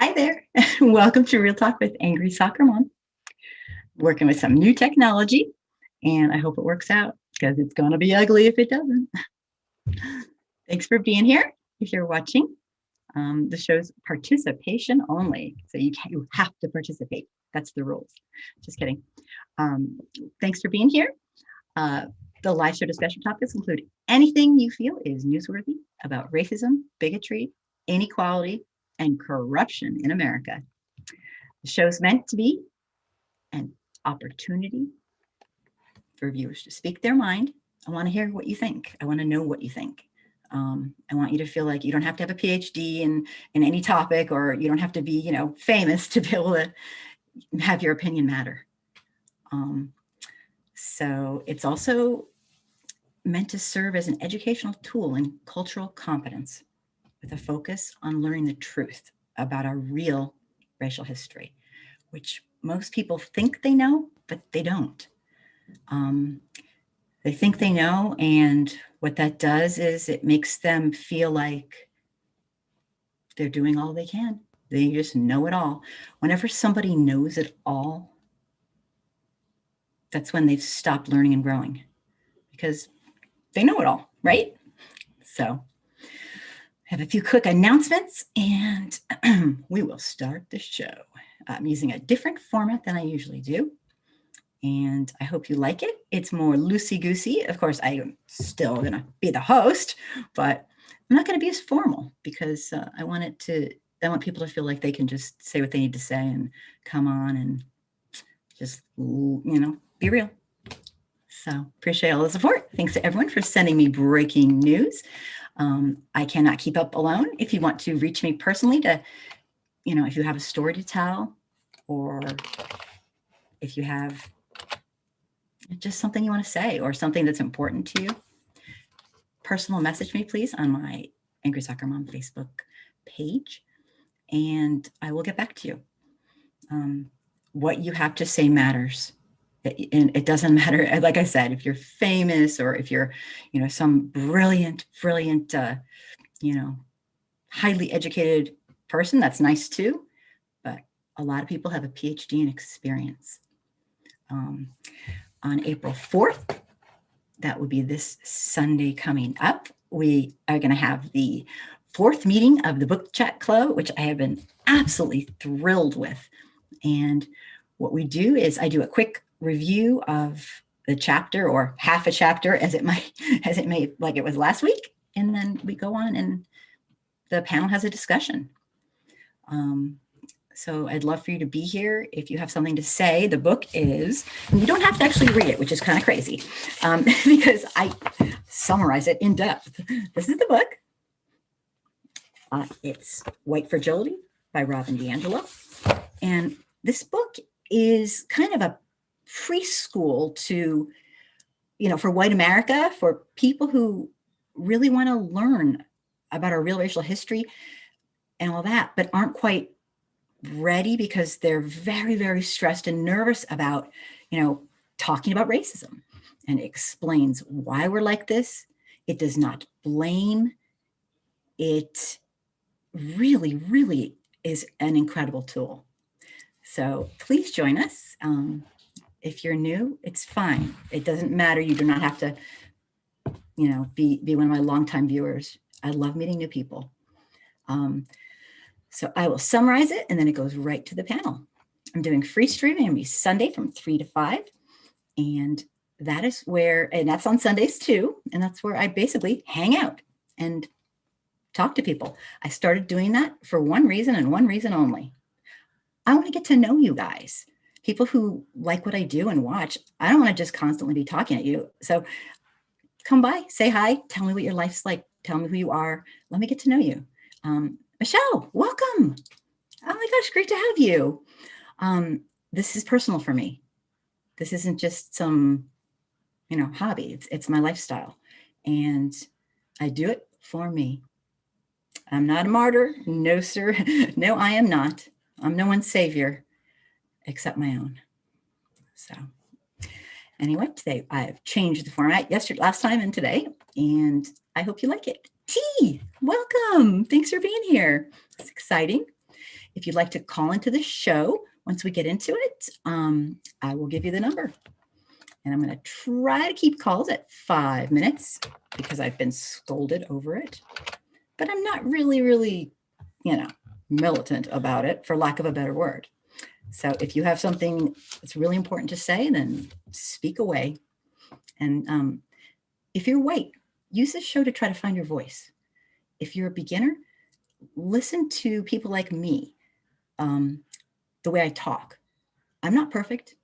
Hi there. Welcome to Real Talk with Angry Soccer Mom. Working with some new technology, and I hope it works out because it's going to be ugly if it doesn't. Thanks for being here. If you're watching, the show's participation only, so you have to participate. That's the rules. Just kidding. Thanks for being here. The live show discussion topics include anything you feel is newsworthy about racism, bigotry, inequality, and corruption in America. The show's meant to be an opportunity for viewers to speak their mind. I want to hear what you think. I want to know what you think. I want you to feel like you don't have to have a PhD in any topic, or you don't have to be, famous to be able to have your opinion matter. So it's also meant to serve as an educational tool in cultural competence, with a focus on learning the truth about our real racial history, which most people think they know, but they don't. They think they know, and what that does is it makes them feel like they're doing all they can. They just know it all. Whenever somebody knows it all, that's when they've stopped learning and growing, because they know it all, right? So I have a few quick announcements, and we will start the show. I'm using a different format than I usually do, and I hope you like it. It's more loosey-goosey. Of course, I am still going to be the host, but I'm not going to be as formal, because I want people to feel like they can just say what they need to say and come on and just, be real. So appreciate all the support. Thanks to everyone for sending me breaking news. I cannot keep up alone. If you want to reach me personally to, if you have a story to tell, or if you have just something you want to say or something that's important to you, personal message me, please, on my Angry Soccer Mom Facebook page, and I will get back to you. What you have to say matters. And it doesn't matter, like I said, if you're famous or if you're, some brilliant, highly educated person. That's nice too. But a lot of people have a PhD in experience. On April 4th, that would be this Sunday coming up, we are going to have the 4th meeting of the Book Chat Club, which I have been absolutely thrilled with. And what we do is I do a quick review of the chapter, or half a chapter as it may, like it was last week. And then we go on and the panel has a discussion. So I'd love for you to be here. If you have something to say, the book is, and you don't have to actually read it, which is kind of crazy, because I summarize it in depth. This is the book. It's White Fragility by Robyn and this book is kind of a preschool to, for white America, for people who really want to learn about our real racial history and all that, but aren't quite ready because they're very, very stressed and nervous about, talking about racism. And it explains why we're like this. It does not blame. It really, really is an incredible tool. So please join us. If you're new, it's fine. It doesn't matter. You do not have to, be one of my longtime viewers. I love meeting new people. So I will summarize it, and then it goes right to the panel. I'm doing free streaming. It'll be Sunday from 3 to 5. And that is and that's on Sundays too. And that's where I basically hang out and talk to people. I started doing that for one reason and one reason only. I want to get to know you guys. People who like what I do and watch. I don't want to just constantly be talking at you. So come by, say hi, tell me what your life's like, tell me who you are. Let me get to know you. Michelle, welcome. Oh my gosh, great to have you. This is personal for me. This isn't just some, hobby. It's my lifestyle, and I do it for me. I'm not a martyr. No, sir. No, I am not. I'm no one's savior except my own. So anyway, today I've changed the format last time and today, and I hope you like it. T, welcome. Thanks for being here. It's exciting. If you'd like to call into the show, once we get into it, I will give you the number. And I'm going to try to keep calls at 5 minutes because I've been scolded over it. But I'm not really, militant about it, for lack of a better word. So if you have something that's really important to say, then speak away. And if you're white, use this show to try to find your voice. If you're a beginner, listen to people like me, the way I talk. I'm not perfect,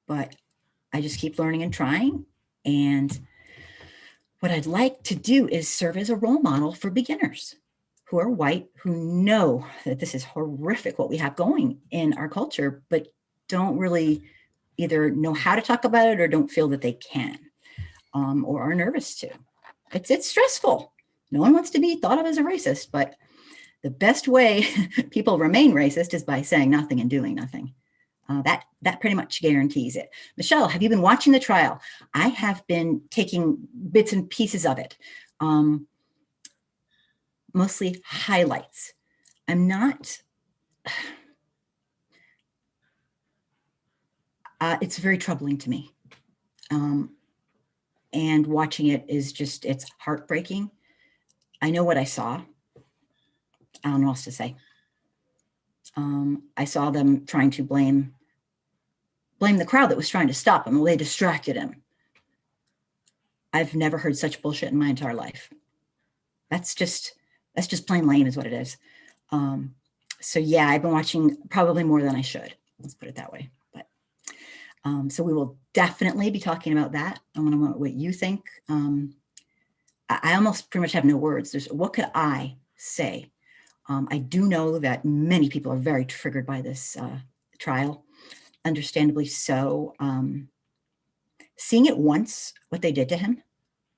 but I just keep learning and trying. And what I'd like to do is serve as a role model for beginners who are white, who know that this is horrific what we have going in our culture, but don't really either know how to talk about it or don't feel that they can, or are nervous to. It's stressful. No one wants to be thought of as a racist, but the best way people remain racist is by saying nothing and doing nothing. That pretty much guarantees it. Michelle, have you been watching the trial? I have been taking bits and pieces of it, mostly highlights. I'm not, it's very troubling to me. And watching it is just, it's heartbreaking. I know what I saw. I don't know what else to say. I saw them trying to blame the crowd that was trying to stop him. Well, they distracted him. I've never heard such bullshit in my entire life. That's just plain lame is what it is. So yeah, I've been watching probably more than I should. Let's put it that way. But so we will definitely be talking about that. I want to know what you think. I almost pretty much have no words. What could I say? I do know that many people are very triggered by this trial, understandably so. Seeing it once, what they did to him,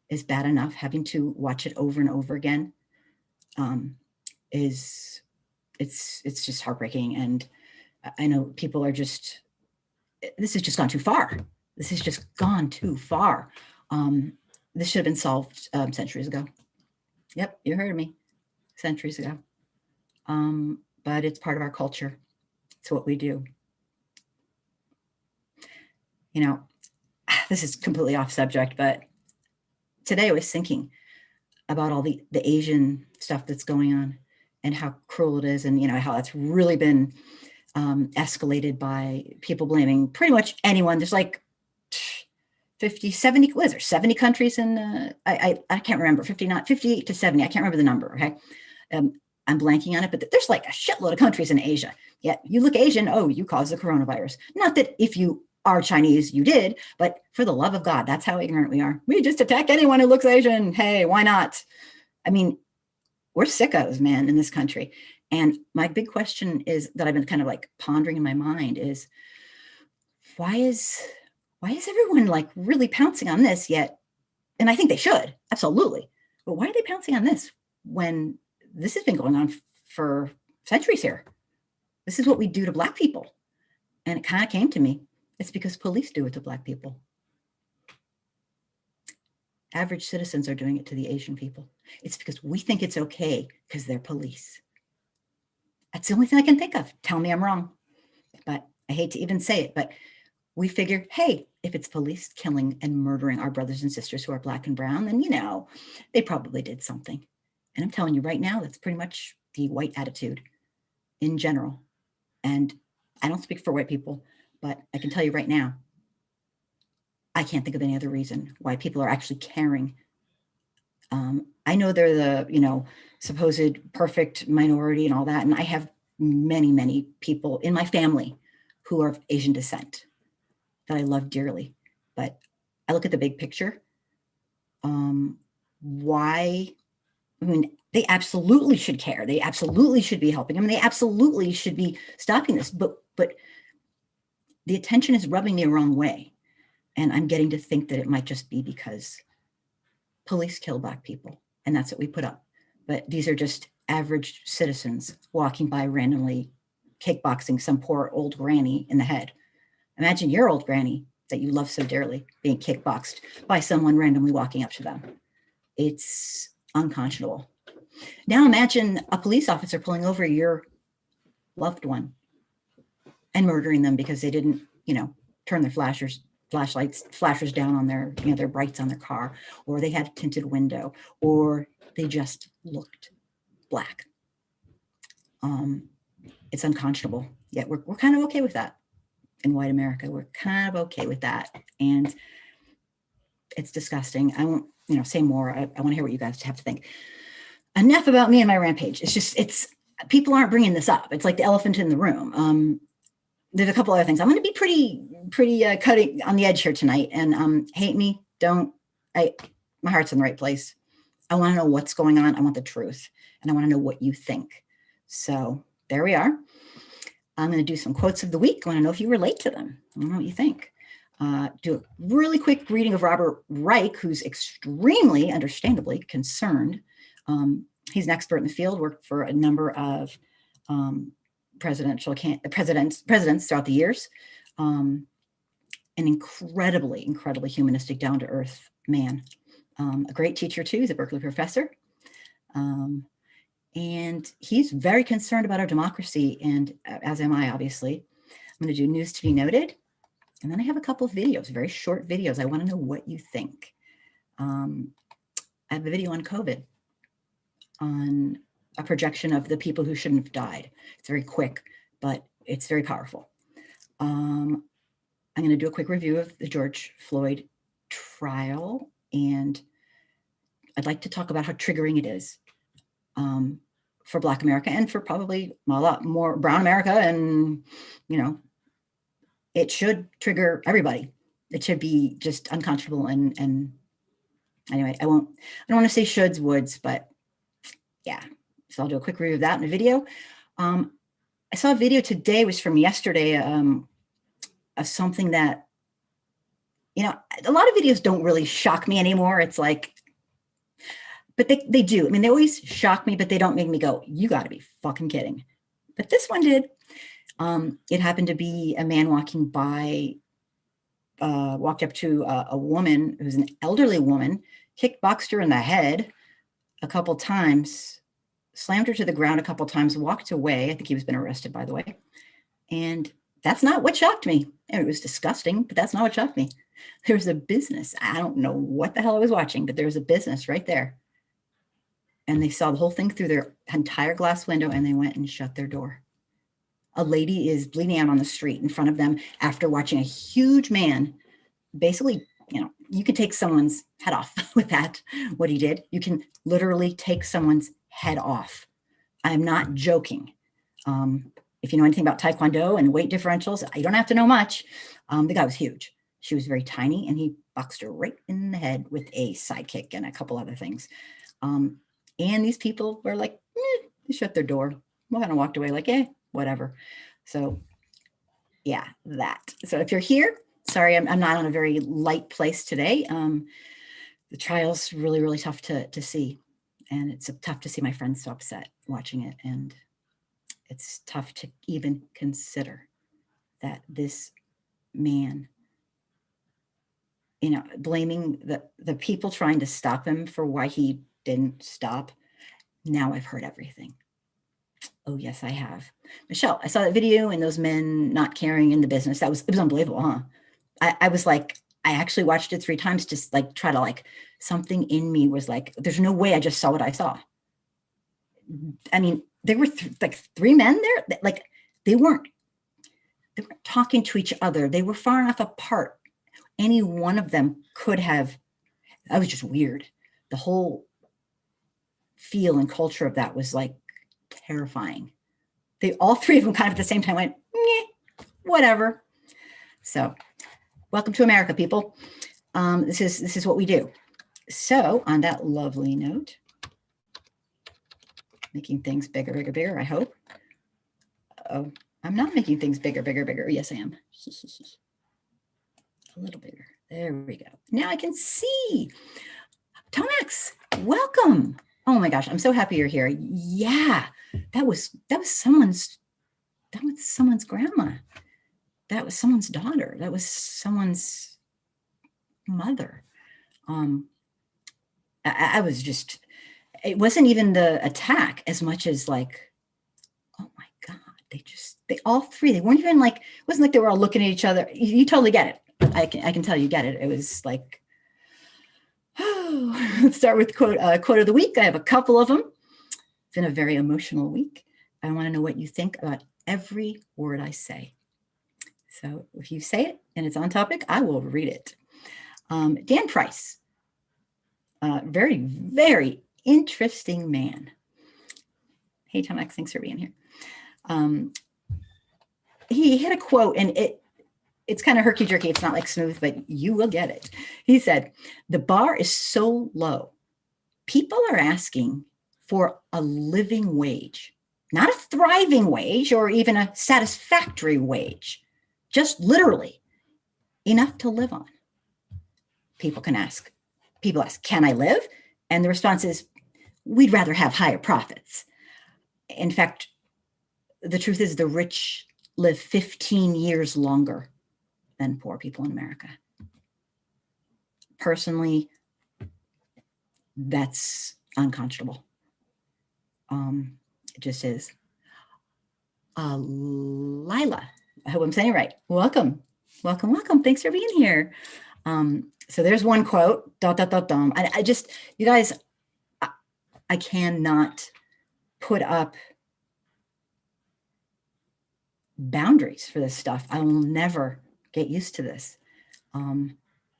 is bad enough. Having to watch it over and over again it's just heartbreaking. And I know people are just, this has just gone too far. This has just gone too far. This should have been solved centuries ago. Yep, you heard me, centuries ago. But it's part of our culture. It's what we do. This is completely off subject, but today I was thinking about all the Asian stuff that's going on and how cruel it is, and how that's really been escalated by people blaming pretty much anyone. There's like 50, 70, what is there, 70 countries in, I can't remember, 58 to 70, I can't remember the number, okay? I'm blanking on it, but there's like a shitload of countries in Asia. Yet you look Asian, oh, you caused the coronavirus. Not that if you are Chinese, you did, but for the love of God, that's how ignorant we are. We just attack anyone who looks Asian. Hey, why not? I mean, we're sickos, man, in this country. And my big question is that I've been kind of like pondering in my mind is, why is everyone like really pouncing on this yet? And I think they should, absolutely. But why are they pouncing on this when this has been going on for centuries here? This is what we do to Black people. And it kind of came to me. It's because police do it to Black people. Average citizens are doing it to the Asian people. It's because we think it's okay because they're police. That's the only thing I can think of. Tell me I'm wrong. But I hate to even say it, but we figure, hey, if it's police killing and murdering our brothers and sisters who are Black and brown, then, they probably did something. And I'm telling you right now, that's pretty much the white attitude in general. And I don't speak for white people, but I can tell you right now, I can't think of any other reason why people are actually caring. I know they're the, supposed perfect minority and all that. And I have many, many people in my family who are of Asian descent that I love dearly. But I look at the big picture. Why? I mean, they absolutely should care. They absolutely should be helping them. They absolutely should be stopping this. But the attention is rubbing me the wrong way. And I'm getting to think that it might just be because police kill Black people. And that's what we put up. But these are just average citizens walking by randomly kickboxing some poor old granny in the head. Imagine your old granny that you love so dearly being kickboxed by someone randomly walking up to them. It's unconscionable. Now imagine a police officer pulling over your loved one and murdering them because they didn't, turn their flashers down on their, their brights on their car, or they had a tinted window, or they just looked Black. It's unconscionable, yet we're kind of okay with that in white America. We're kind of okay with that. And it's disgusting. I won't, say more. I want to hear what you guys have to think. Enough about me and my rampage. It's people aren't bringing this up. It's like the elephant in the room. There's a couple other things. I'm going to be pretty cutting on the edge here tonight. And hate me, don't. My heart's in the right place. I want to know what's going on. I want the truth, and I want to know what you think. So there we are. I'm going to do some quotes of the week. I want to know if you relate to them. I want to know what you think. Do a really quick reading of Robert Reich, who's extremely, understandably concerned. He's an expert in the field, worked for a number of presidents throughout the years. An incredibly humanistic, down-to-earth man. A great teacher too. He's a Berkeley professor. And he's very concerned about our democracy, and as am I, obviously. I'm going to do news to be noted. And then I have a couple of videos, very short videos. I want to know what you think. I have a video on COVID, on a projection of the people who shouldn't have died. It's very quick, but it's very powerful. I'm going to do a quick review of the George Floyd trial, and I'd like to talk about how triggering it is for Black America, and for probably a lot more Brown America, and it should trigger everybody. It should be just unconscionable. And anyway, I don't want to say shoulds, woulds, but yeah. So I'll do a quick review of that in a video. I saw a video today, it was from yesterday, of something that, a lot of videos don't really shock me anymore. It's like, but they do. I mean, they always shock me, but they don't make me go, you got to be fucking kidding. But this one did. It happened to be a man walked up to a woman who's an elderly woman, boxed her in the head a couple times, slammed her to the ground a couple times, walked away. I think he was been arrested, by the way. And that's not what shocked me. It was disgusting, but that's not what shocked me. There was a business. I don't know what the hell I was watching, but there was a business right there. And they saw the whole thing through their entire glass window, and they went and shut their door. A lady is bleeding out on the street in front of them after watching a huge man. Basically, you can take someone's head off with that, what he did. You can literally take someone's head off. I'm not joking. If you know anything about Taekwondo and weight differentials, you don't have to know much. The guy was huge. She was very tiny, and he boxed her right in the head with a sidekick and a couple other things. And these people were like, they shut their door. Well, kind of walked away like, whatever. So yeah, that. So if you're here, sorry, I'm not on a very light place today. The trial's really tough to see. And it's tough to see my friends so upset watching it. And it's tough to even consider that this man, blaming the people trying to stop him for why he didn't stop. Now I've heard everything. Oh, yes, I have. Michelle, I saw that video and those men not caring in the business. It was unbelievable, huh? I was like, I actually watched it 3 times to try to something in me was like, there's no way I just saw what I saw. I mean, there were 3 men there. They weren't talking to each other. They were far enough apart. Any one of them could have, that was just weird. The whole feel and culture of that was terrifying. All 3 of them kind of at the same time went, whatever. So welcome to America, people. This is what we do. So on that lovely note, making things bigger, I hope. Oh, I'm not making things bigger. Yes, I am. A little bigger. There we go. Now I can see. Tomax, welcome. Oh my gosh, I'm so happy you're here. Yeah, that was someone's grandma. That was someone's daughter. That was someone's mother. I was just, it wasn't even the attack as much as oh my God, they all three, they weren't even like, it wasn't like they were all looking at each other. You totally get it. I can tell you get it. It was like, oh, let's start with quote of the week. I have a couple of them. It's been a very emotional week. I want to know what you think about every word I say. So if you say it and it's on topic, I will read it. Dan Price, very, very interesting man. Hey, Tom X, thanks for being here. He had a quote, and it's kind of herky-jerky. It's not like smooth, but you will get it. He said, the bar is so low. People are asking for a living wage, not a thriving wage or even a satisfactory wage, just literally enough to live on. People ask, can I live? And the response is, we'd rather have higher profits. In fact, the truth is the rich live 15 years longer than poor people in America. Personally, that's unconscionable. It just is. Lila, I hope I'm saying it right. Welcome. Thanks for being here. So there's one quote, I just, you guys, I cannot put up boundaries for this stuff. I will never get used to this. And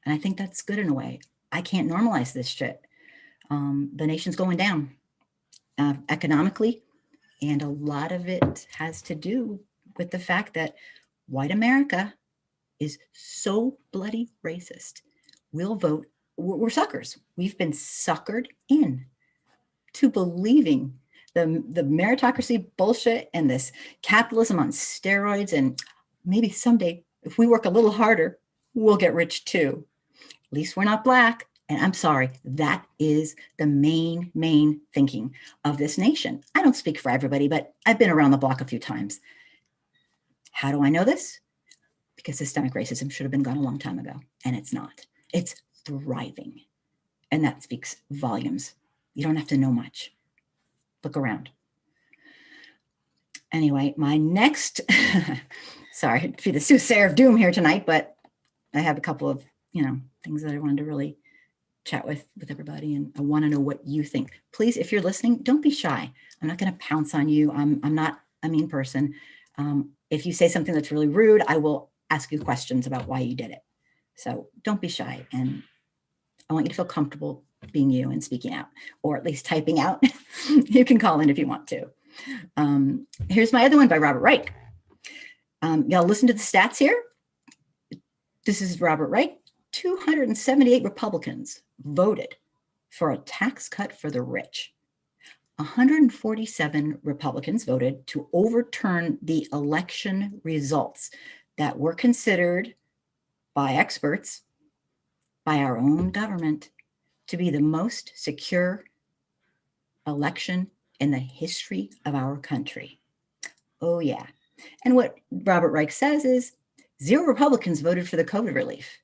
I think that's good in a way. I can't normalize this shit. The nation's going down economically, and a lot of it has to do with the fact that white America is so bloody racist. We'll vote. We're suckers. We've been suckered in to believing the meritocracy bullshit and this capitalism on steroids. And maybe someday, if we work a little harder, we'll get rich too. At least we're not Black. And I'm sorry, that is the main thinking of this nation. I don't speak for everybody, but I've been around the block a few times. How do I know this? Because systemic racism should have been gone a long time ago, and it's not. It's thriving, and that speaks volumes. You don't have to know much. Look around. Anyway, my next, sorry to be the soothsayer of doom here tonight, but I have a couple of, things that I wanted to really chat with everybody, and I want to know what you think. Please, if you're listening, don't be shy. I'm not going to pounce on you. I'm not a mean person. If you say something that's really rude, I will ask you questions about why you did it. So don't be shy, and I want you to feel comfortable being you and speaking out, or at least typing out. You can call in if you want to. Here's my other one by Robert Reich. Y'all listen to the stats here. This is Robert Reich. 278 Republicans voted for a tax cut for the rich. 147 Republicans voted to overturn the election results that were considered by experts, by our own government, to be the most secure election in the history of our country. Oh, yeah. And what Robert Reich says is 0 Republicans voted for the COVID relief.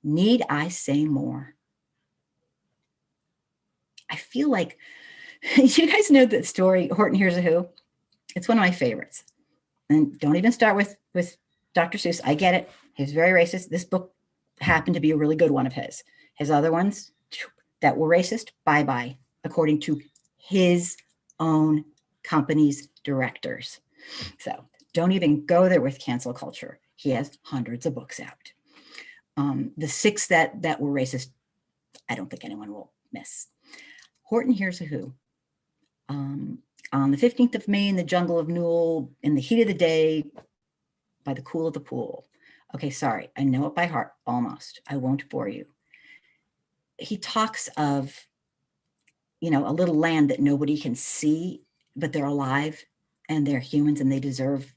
Need I say more? I feel like, you guys know that story, Horton Hears a Who? It's one of my favorites. And don't even start with Dr. Seuss. I get it. He's very racist. This book happened to be a really good one of his. His other ones that were racist, bye-bye, according to his own company's directors. So don't even go there with cancel culture. He has hundreds of books out. The 6 that were racist, I don't think anyone will miss. Horton Hears a Who. On the 15th of May in the jungle of Newell, in the heat of the day, by the cool of the pool. Okay, sorry, I know it by heart, almost. I won't bore you. He talks of, a little land that nobody can see, but they're alive and they're humans and they deserve,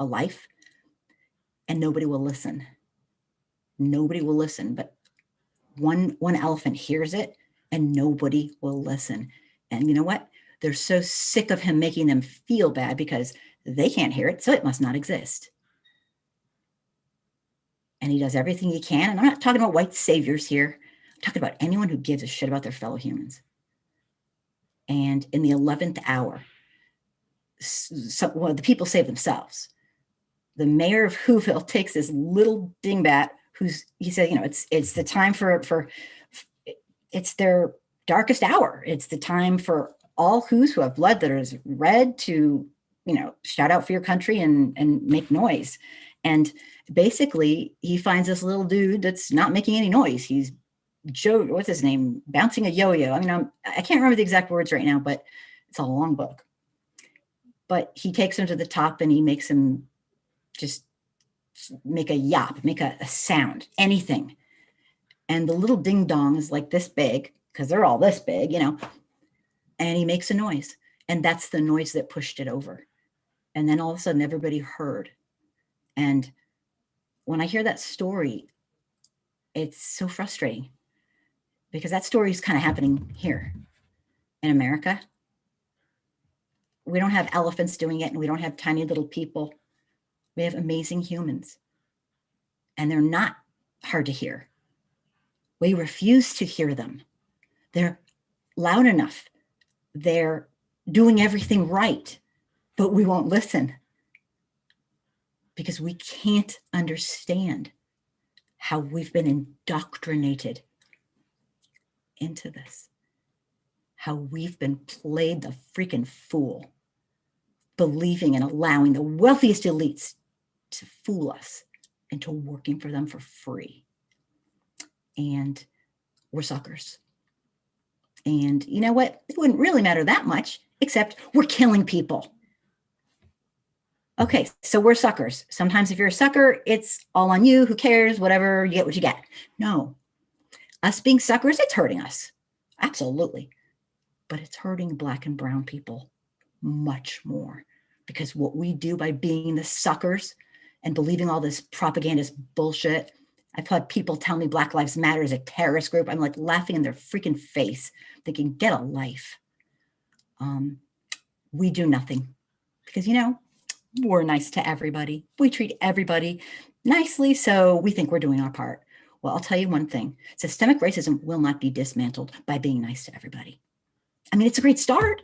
a life. And nobody will listen. Nobody will listen, but one elephant hears it and nobody will listen. And you know what? They're so sick of him making them feel bad because they can't hear it, so it must not exist. And he does everything he can. And I'm not talking about white saviors here. I'm talking about anyone who gives a shit about their fellow humans. And in the 11th hour, well, the people save themselves. The mayor of Whoville takes this little dingbat he said, it's the time for it's their darkest hour. It's the time for all who have blood that is red to, shout out for your country and make noise. And basically he finds this little dude that's not making any noise. He's Joe, what's his name? Bouncing a yo-yo. I mean, I can't remember the exact words right now, but it's a long book. But he takes him to the top and he makes him just make a yap, make a sound, anything. And the little ding dong is like this big, because they're all this big, and he makes a noise. And that's the noise that pushed it over. And then all of a sudden everybody heard. And when I hear that story, it's so frustrating, because that story is kind of happening here in America. We don't have elephants doing it, and we don't have tiny little people. We have amazing humans, and they're not hard to hear. We refuse to hear them. They're loud enough. They're doing everything right, but we won't listen because we can't understand how we've been indoctrinated into this, how we've been played the freaking fool, believing and allowing the wealthiest elites to fool us into working for them for free. And we're suckers. And you know what? It wouldn't really matter that much, except we're killing people. Okay, so we're suckers. Sometimes if you're a sucker, it's all on you. Who cares? Whatever, you get what you get. No, us being suckers, it's hurting us. Absolutely. But it's hurting Black and brown people much more, because what we do by being the suckers and believing all this propagandist bullshit. I've had people tell me Black Lives Matter is a terrorist group. I'm like laughing in their freaking face, thinking, get a life. We do nothing because, we're nice to everybody. We treat everybody nicely, so we think we're doing our part. Well, I'll tell you one thing. Systemic racism will not be dismantled by being nice to everybody. I mean, it's a great start.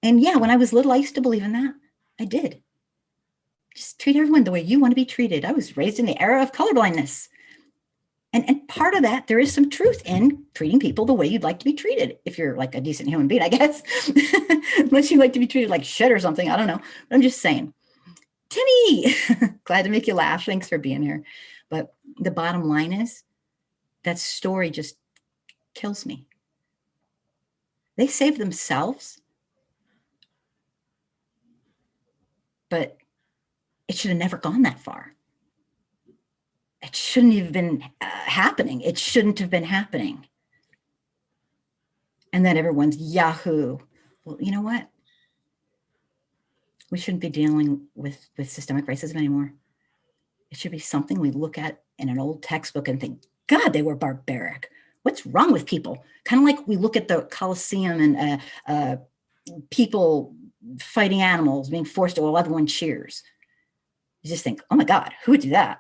And yeah, when I was little, I used to believe in that. I did. Just treat everyone the way you want to be treated. I was raised in the era of colorblindness. And part of that, there is some truth in treating people the way you'd like to be treated. If you're like a decent human being, I guess, unless you like to be treated like shit or something. I don't know. But I'm just saying. Timmy, glad to make you laugh. Thanks for being here. But the bottom line is that story just kills me. They saved themselves, but it should have never gone that far. It shouldn't have been happening. It shouldn't have been happening. And then everyone's Yahoo. Well, you know what? We shouldn't be dealing with systemic racism anymore. It should be something we look at in an old textbook and think, God, they were barbaric. What's wrong with people? Kind of like we look at the Colosseum and people fighting animals being forced to while everyone cheers. You just think, oh my God, who would do that?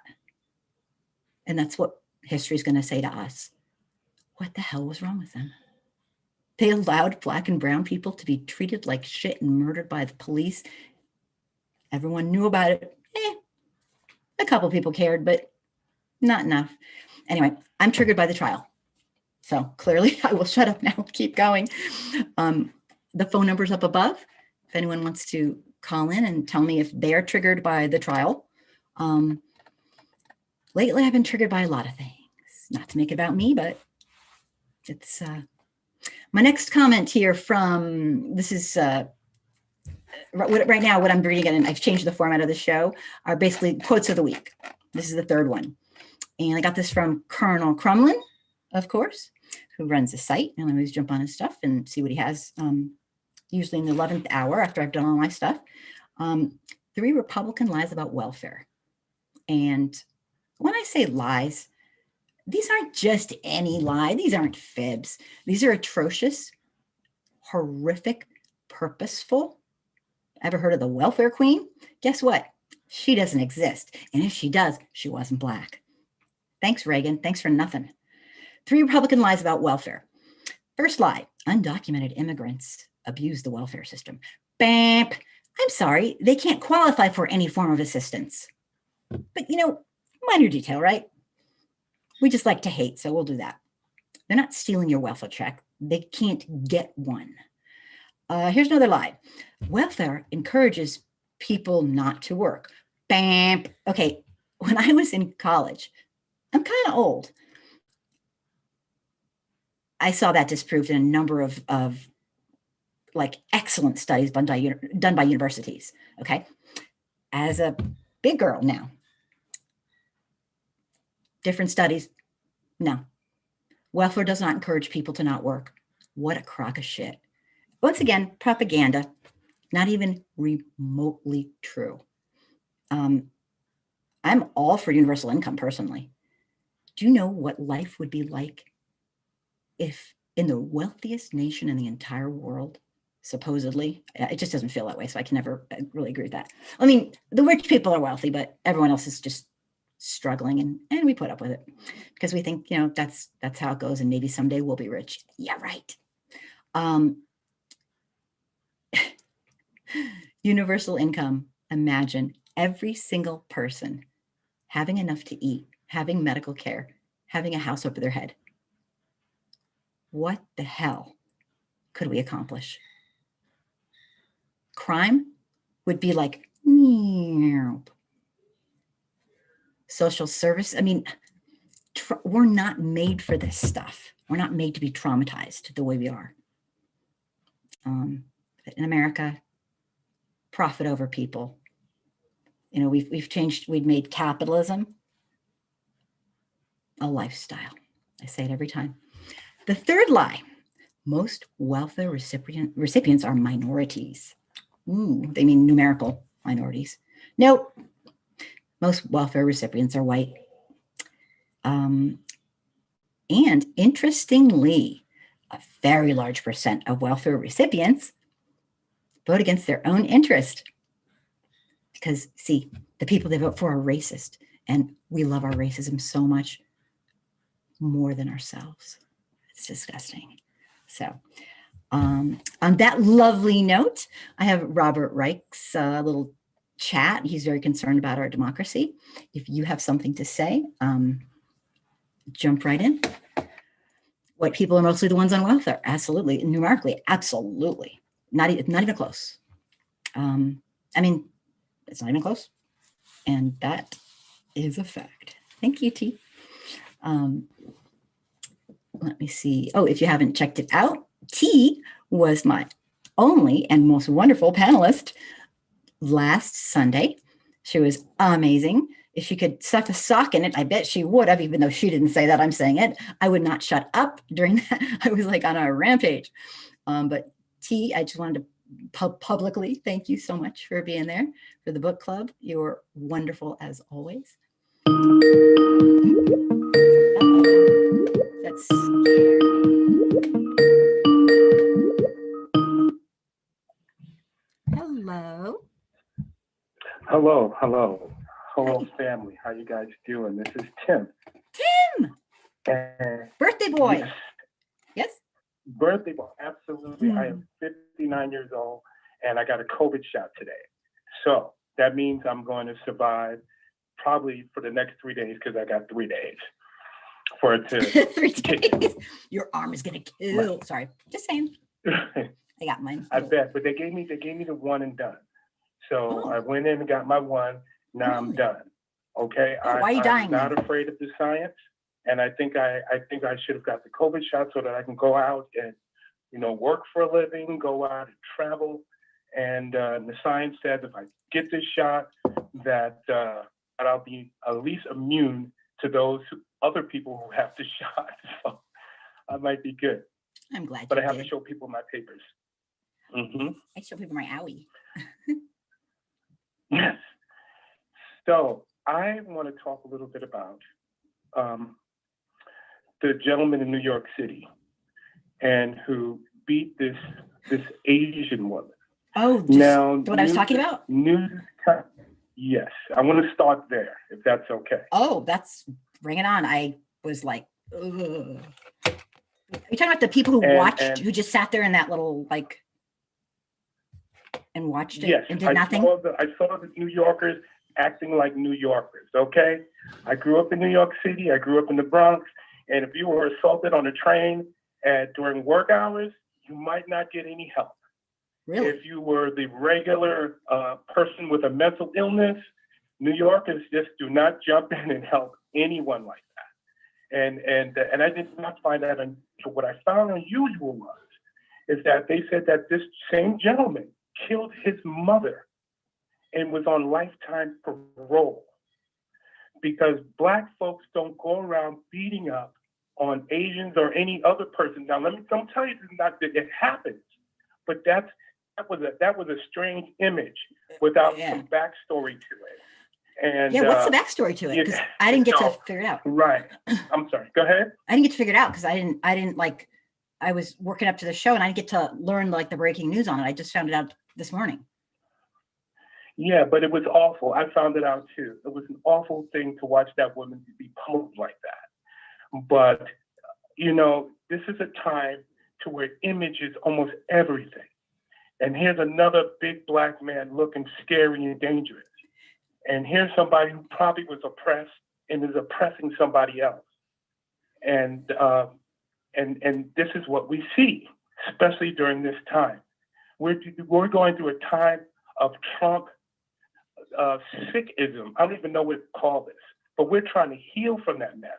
And that's what history is going to say to us. What the hell was wrong with them? They allowed Black and brown people to be treated like shit and murdered by the police. Everyone knew about it. A couple people cared, but not enough. Anyway, I'm triggered by the trial. So clearly I will shut up now and keep going. The phone number's up above. If anyone wants to call in and tell me if they're triggered by the trial. Lately, I've been triggered by a lot of things. Not to make it about me, but it's my next comment here from, this is right now what I'm reading, and I've changed the format of the show, are basically quotes of the week. This is the third one. And I got this from Colonel Crumlin, of course, who runs the site. And I always jump on his stuff and see what he has, usually in the 11th hour after I've done all my stuff. 3 Republican lies about welfare. And when I say lies, these aren't just any lie. These aren't fibs. These are atrocious, horrific, purposeful. Ever heard of the welfare queen? Guess what? She doesn't exist. And if she does, she wasn't Black. Thanks, Reagan. Thanks for nothing. 3 Republican lies about welfare. First lie, undocumented immigrants abuse the welfare system. Bamp. I'm sorry, they can't qualify for any form of assistance. But minor detail, right? We just like to hate, so we'll do that. They're not stealing your welfare check. They can't get one. Here's another lie. Welfare encourages people not to work. Bam. Okay, when I was in college, I'm kind of old. I saw that disproved in a number of like excellent studies done by universities. Okay, as a big girl now, different studies. No, welfare does not encourage people to not work. What a crock of shit. Once again, propaganda, not even remotely true. I'm all for universal income personally. Do you know what life would be like if in the wealthiest nation in the entire world, supposedly, it just doesn't feel that way, so I can never really agree with that. I mean, the rich people are wealthy, but everyone else is just struggling, and we put up with it because we think, that's how it goes, and maybe someday we'll be rich. Yeah, right. Universal income. Imagine every single person having enough to eat, having medical care, having a house over their head. What the hell could we accomplish? Crime would be like, social service. I mean, we're not made for this stuff. We're not made to be traumatized the way we are. In America, profit over people. We've made capitalism a lifestyle. I say it every time. The third lie, most welfare recipients are minorities. Ooh, they mean numerical minorities. Nope, most welfare recipients are white. And interestingly, a very large percent of welfare recipients vote against their own interest. Because, see, the people they vote for are racist, and we love our racism so much more than ourselves. It's disgusting. So, on that lovely note, I have Robert Reich's little chat. He's very concerned about our democracy. If you have something to say, jump right in. White people are mostly the ones on welfare. Absolutely. Numerically, absolutely. Not even close. I mean, it's not even close. And that is a fact. Thank you, T. Let me see. Oh, if you haven't checked it out, T was my only and most wonderful panelist last Sunday. She was amazing. If she could stuff a sock in it, I bet she would have, even though she didn't say that, I'm saying it. I would not shut up during that. I was like on a rampage. But T, I just wanted to publicly thank you so much for being there for the book club. You're wonderful as always. That's scary. Hello. Hello, family. How you guys doing? This is Tim. And Birthday boy. Yes? Birthday boy, absolutely. I am 59 years old, and I got a COVID shot today. So that means I'm going to survive probably for the next 3 days, because I got 3 days for it to 3 days. Your arm is going to kill. Sorry. Just saying. I got mine. I bet. But they gave me the one and done. So I went in and got my one. Now I'm done. Okay. Why are you dying? I'm not afraid of the science, and I think I should have got the COVID shot so that I can go out and work for a living, go out and travel. And the science says if I get this shot, that I'll be at least immune to those other people who have the shot. So I might be good. I'm glad. But I have to show people my papers. Mm-hmm. I show people my owie. Yes. So I want to talk a little bit about the gentleman in New York City and who beat this Asian woman. Oh, now what I was talking about? Yes, I want to start there, if that's okay. Oh, bring it on. I was like, ugh. Are you talking about the people who watched, who just sat there in that little and watched it Yes, and did nothing? I saw the New Yorkers acting like New Yorkers, okay? I grew up in New York City, I grew up in the Bronx, and if you were assaulted on a train during work hours, you might not get any help. Really? If you were the regular person with a mental illness, New Yorkers just do not jump in and help anyone like that. And I did not find that unusual. What I found unusual is that they said that this same gentleman killed his mother and was on lifetime parole because Black folks don't go around beating up on Asians or any other person. Now, don't tell you that it happens, but that was a strange image without some backstory to it. And what's the backstory to it? Because I didn't get to figure it out. Right. I'm sorry. Go ahead. I didn't get to figure it out because I was working up to the show and I didn't get to learn like the breaking news on it. I just found it out this morning. Yeah, but it was awful. I found it out too. It was an awful thing to watch that woman be pummeled like that. But, this is a time to where image is almost everything. And here's another big Black man looking scary and dangerous. And here's somebody who probably was oppressed and is oppressing somebody else. And this is what we see, especially during this time. We're going through a time of Trump sickism. I don't even know what to call this, but we're trying to heal from that mess.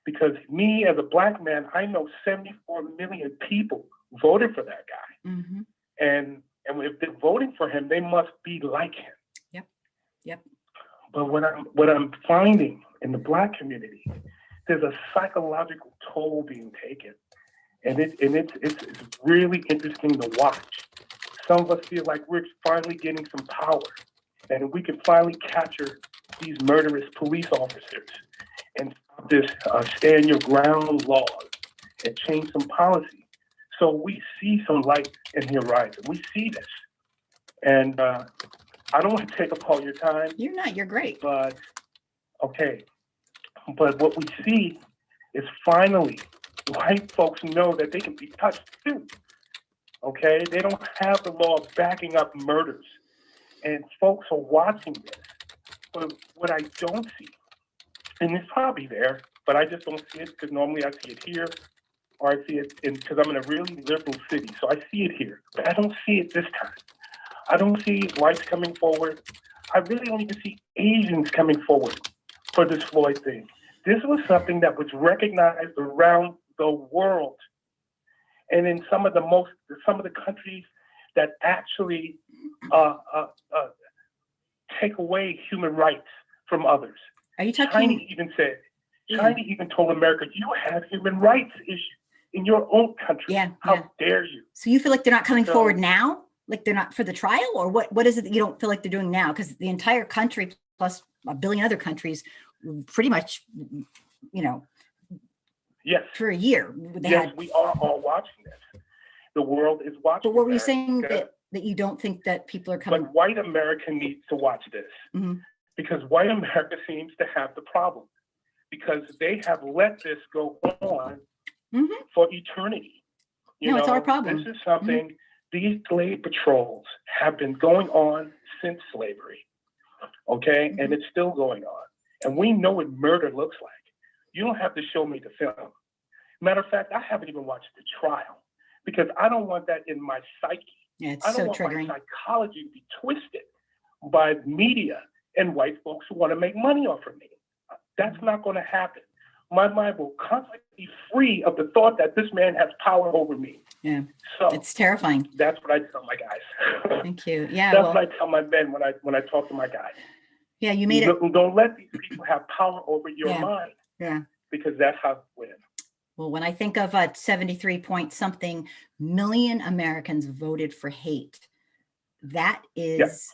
Because me as a Black man, I know 74 million people voted for that guy. Mm-hmm. And if they're voting for him, they must be like him. Yep. But what I'm finding in the Black community, there's a psychological toll being taken. And it's really interesting to watch. Some of us feel like we're finally getting some power and we can finally capture these murderous police officers and stop this stand your ground laws and change some policy. So we see some light in the horizon. We see this. And I don't want to take up all your time. You're not, you're great. But, okay. But what we see is finally white folks know that they can be touched too. Okay? They don't have the law backing up murders. And folks are watching this. But what I don't see, and it's probably there, but I just don't see it because normally I see it here or I see it because I'm in a really liberal city. So I see it here, but I don't see it this time. I don't see whites coming forward. I really don't even see Asians coming forward for this Floyd thing. This was something that was recognized around the world. And in some of the countries that actually take away human rights from others. Are you talking? China even told America, you have human rights issues in your own country. Yeah. How dare you? So you feel like they're not coming forward now? Like they're not for the trial? Or what is it that you don't feel like they're doing now? Because the entire country plus a billion other countries pretty much, yes, for a year. We are all watching this. The world is watching. But what were you saying that you don't think that people are coming? But white America needs to watch this. Mm-hmm. Because white America seems to have the problem. Because they have let this go on for eternity. It's our problem. This is something, these slave patrols have been going on since slavery. Okay? And it's still going on. And we know what murder looks like. You don't have to show me the film. Matter of fact, I haven't even watched the trial because I don't want that in my psyche. Yeah, it's I don't so want triggering. my psychology to be twisted by media and white folks who want to make money off of me. That's not going to happen. My mind will constantly be free of the thought that this man has power over me. Yeah, so it's terrifying. That's what I tell my guys. Thank you. Yeah, that's what I tell my men when I talk to my guys. Yeah, you made it. Don't let these people have power over your mind. Yeah, because that's how we win. Well, when I think of 73 point something million Americans voted for hate, that is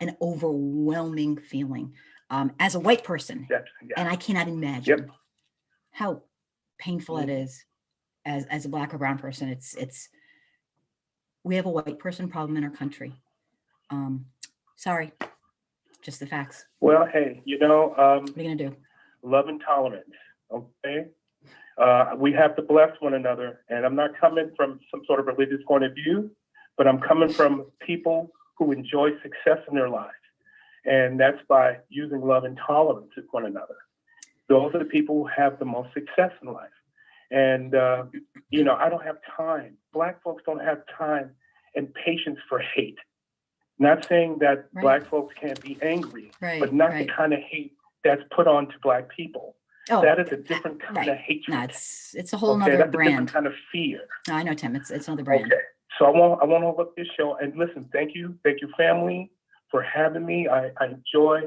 an overwhelming feeling as a white person. And I cannot imagine how painful it is as a Black or brown person. It's we have a white person problem in our country. Sorry, just the facts. Well, hey, what are you gonna do? Love and tolerance, okay? We have to bless one another, and I'm not coming from some sort of religious point of view, but I'm coming from people who enjoy success in their lives. And that's by using love and tolerance with one another. Those are the people who have the most success in life. And, I don't have time. Black folks don't have time and patience for hate. Not saying that Black folks can't be angry, but not the kind of hate that's put on to Black people. Oh, that is a different kind of hatred. No, it's a whole nother that's brand. A different kind of fear. No, I know, Tim. It's another brand. Okay. So I want to look this show and listen. Thank you, family, for having me. I enjoy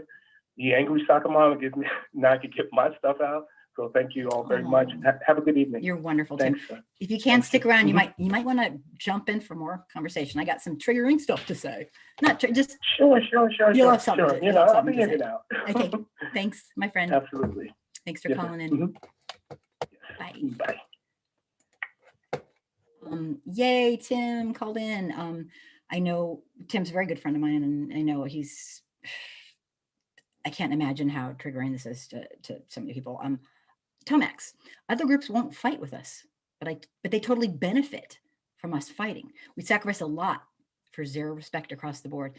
the angry soccer mom. Gives me now I can get my stuff out. So thank you all very much. Have a good evening. You're wonderful, Thanks, Tim. sir. If you can stick around, you might want to jump in for more conversation. I got some triggering stuff to say. Not just sure. You'll have something. Sure. I'll be in and out. Okay. Thanks, my friend. Absolutely. Thanks for calling in. Bye. Yay, Tim called in. I know Tim's a very good friend of mine, and I know I can't imagine how triggering this is to so many people. Tomax, other groups won't fight with us, but they totally benefit from us fighting. We sacrifice a lot for zero respect across the board.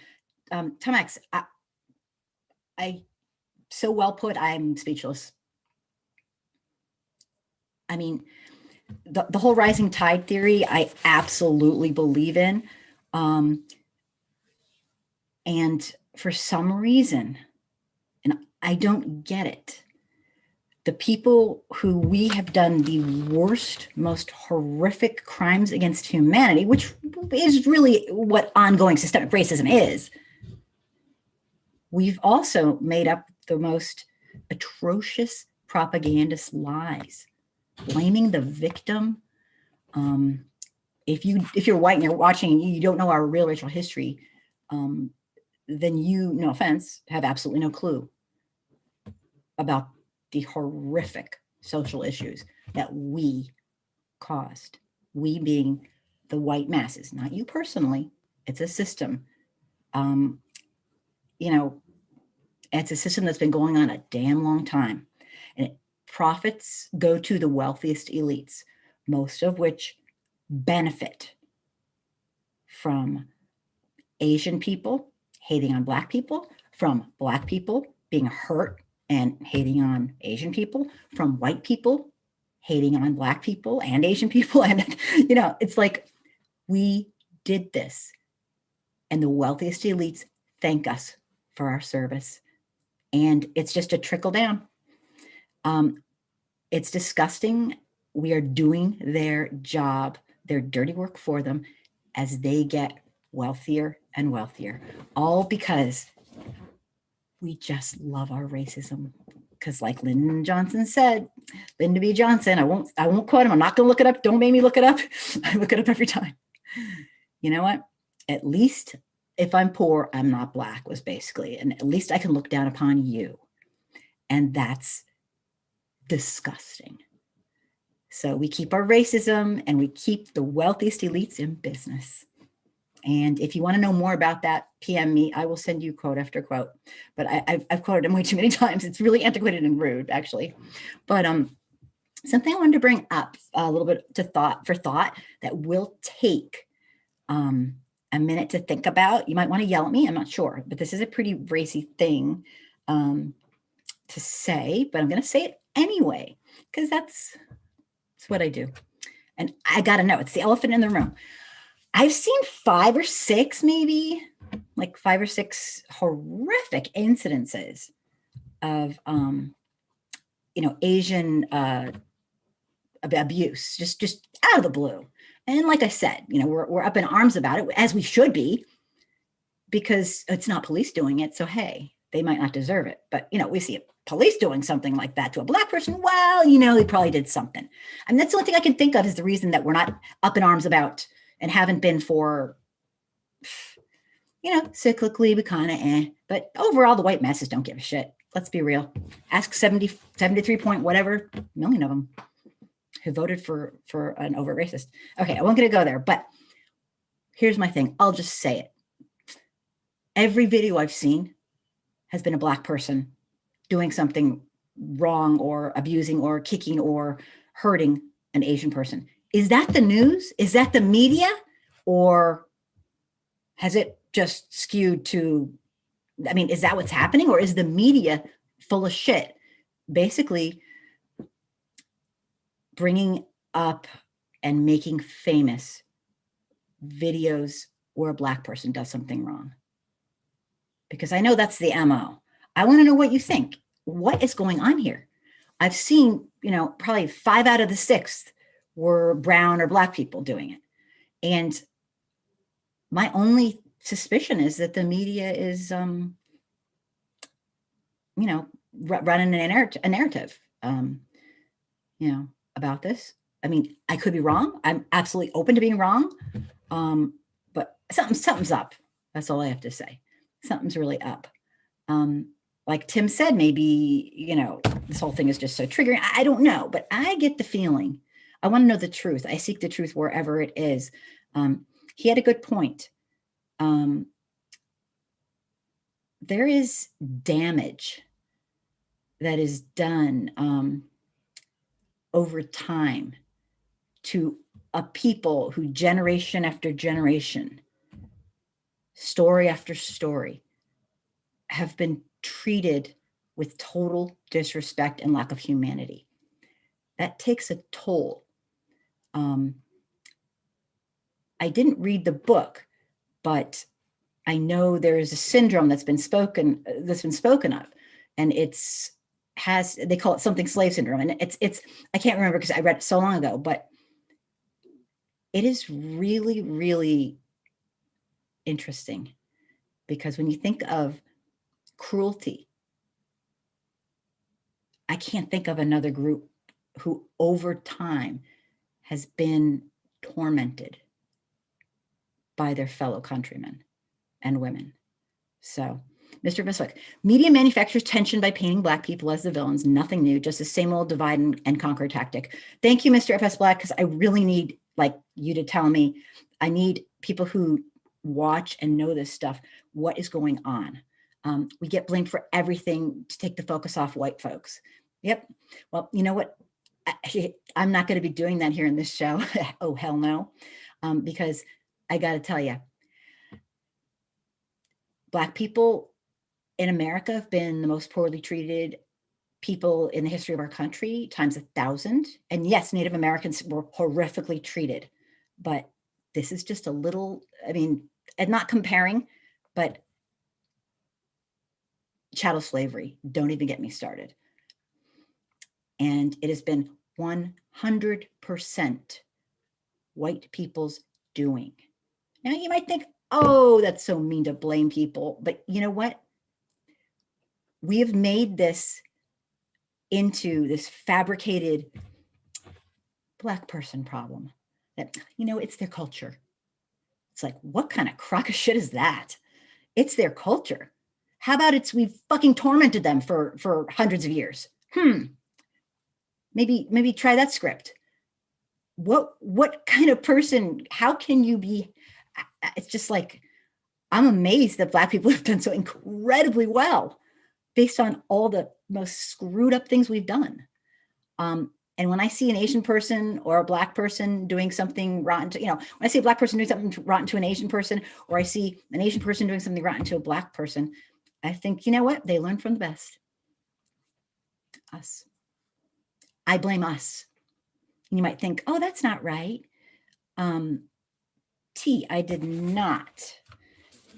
Tomax, I so well put, I'm speechless. I mean, the whole rising tide theory, I absolutely believe in. And for some reason, and I don't get it, the people who we have done the worst, most horrific crimes against humanity, which is really what ongoing systemic racism is, we've also made up the most atrocious propagandist lies, blaming the victim. If you're white and you're watching and you don't know our real racial history, then you, no offense, have absolutely no clue about the horrific social issues that we caused. We being the white masses, not you personally. It's a system. It's a system that's been going on a damn long time. And profits go to the wealthiest elites, most of which benefit from Asian people hating on Black people, from Black people being hurt and hating on Asian people, from white people hating on Black people and Asian people. And, it's like we did this. And the wealthiest elites thank us for our service. And it's just a trickle down. It's disgusting. We are doing their job, their dirty work for them as they get wealthier and wealthier, all because we just love our racism. Because like Lyndon Johnson said, Lyndon B. Johnson, I won't quote him. I'm not going to look it up. Don't make me look it up. I look it up every time. You know what? At least if I'm poor, I'm not Black was basically, and at least I can look down upon you. And that's disgusting. So we keep our racism and we keep the wealthiest elites in business. And if you want to know more about that, PM me. I will send you quote after quote. But I've quoted him way too many times. It's really antiquated and rude, actually. But something I wanted to bring up a little bit to thought that will take a minute to think about. You might want to yell at me. I'm not sure, but this is a pretty racy thing to say. But I'm going to say it anyway because that's what I do. And I got to know. It's the elephant in the room. I've seen 5 or 6, maybe like 5 or 6 horrific incidences of, Asian abuse, just out of the blue. And like I said, we're up in arms about it, as we should be, because it's not police doing it. So, hey, they might not deserve it. But, we see police doing something like that to a Black person. Well, they probably did something. I mean, that's the only thing I can think of is the reason that we're not up in arms about and haven't been for, cyclically, we kind of But overall, the white masses don't give a shit. Let's be real. Ask 73 point whatever million of them who voted for an overt racist. Okay, I won't get to go there, but here's my thing. I'll just say it. Every video I've seen has been a Black person doing something wrong or abusing or kicking or hurting an Asian person. Is that the news? Is that the media? Or has it just skewed to, I mean, is that what's happening? Or is the media full of shit? Basically bringing up and making famous videos where a Black person does something wrong. Because I know that's the MO. I want to know what you think. What is going on here? I've seen, probably 5 out of the 6 were brown or Black people doing it. And my only suspicion is that the media is, running a narrative, about this. I mean, I could be wrong. I'm absolutely open to being wrong. But something's up. That's all I have to say. Something's really up. Like Tim said, maybe, this whole thing is just so triggering. I don't know, but I get the feeling. I want to know the truth. I seek the truth wherever it is. He had a good point. There is damage that is done over time to a people who generation after generation, story after story, have been treated with total disrespect and lack of humanity. That takes a toll. I didn't read the book, but I know there is a syndrome that's been spoken of, and they call it something slave syndrome, and it's I can't remember because I read it so long ago, but it is really, really interesting, because when you think of cruelty, I can't think of another group who over time has been tormented by their fellow countrymen and women. So, Mr. Biswick, media manufactures tension by painting Black people as the villains. Nothing new, just the same old divide and conquer tactic. Thank you, Mr. FS Black, because I really need you to tell me. I need people who watch and know this stuff. What is going on? We get blamed for everything to take the focus off white folks. Yep. Well, you know what? I'm not going to be doing that here in this show. Oh, hell no. Because I got to tell you, Black people in America have been the most poorly treated people in the history of our country, times 1,000. And yes, Native Americans were horrifically treated, but this is just a little, and not comparing, but chattel slavery, don't even get me started. And it has been 100% white people's doing. Now you might think, oh, that's so mean to blame people. But you know what? We have made this into this fabricated Black person problem that, it's their culture. It's like, what kind of crock of shit is that? It's their culture. How about we've fucking tormented them for hundreds of years? Maybe try that script. What kind of person, how can you be? It's just like, I'm amazed that Black people have done so incredibly well based on all the most screwed up things we've done. And when I see an Asian person or a Black person doing something rotten to, when I see a Black person doing something rotten to an Asian person, or I see an Asian person doing something rotten to a Black person, I think, you know what? They learn from the best. Us. I blame us. And you might think, oh, that's not right. I did not.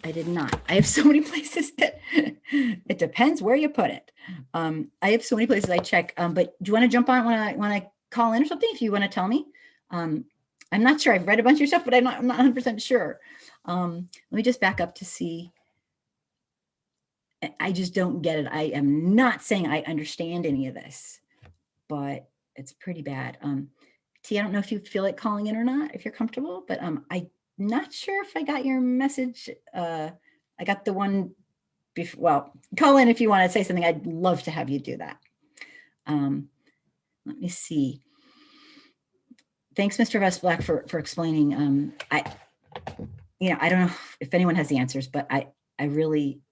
I have so many places that it depends where you put it. I have so many places I check, but do you want to jump on when I call in or something? If you want to tell me, I'm not sure. I've read a bunch of your stuff, but I'm not 100% sure. Let me just back up to see. I just don't get it. I am not saying I understand any of this, but it's pretty bad. I don't know if you feel like calling in or not, if you're comfortable, but I'm not sure if I got your message. I got the one before. Well, call in if you want to say something. I'd love to have you do that. Let me see. Thanks, Mr. West Black, for explaining. I don't know if anyone has the answers, but I really,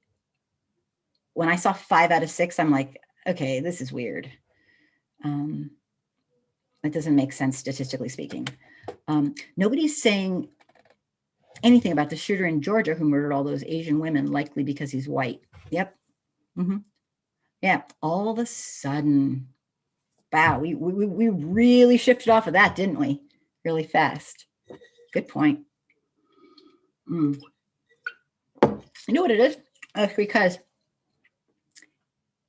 when I saw 5 out of 6, I'm like, okay, this is weird. It doesn't make sense statistically speaking. Nobody's saying anything about the shooter in Georgia who murdered all those Asian women, likely because he's white. Yep. Yeah. All of a sudden, wow, we really shifted off of that, didn't we? Really fast. Good point. You know what it is? Because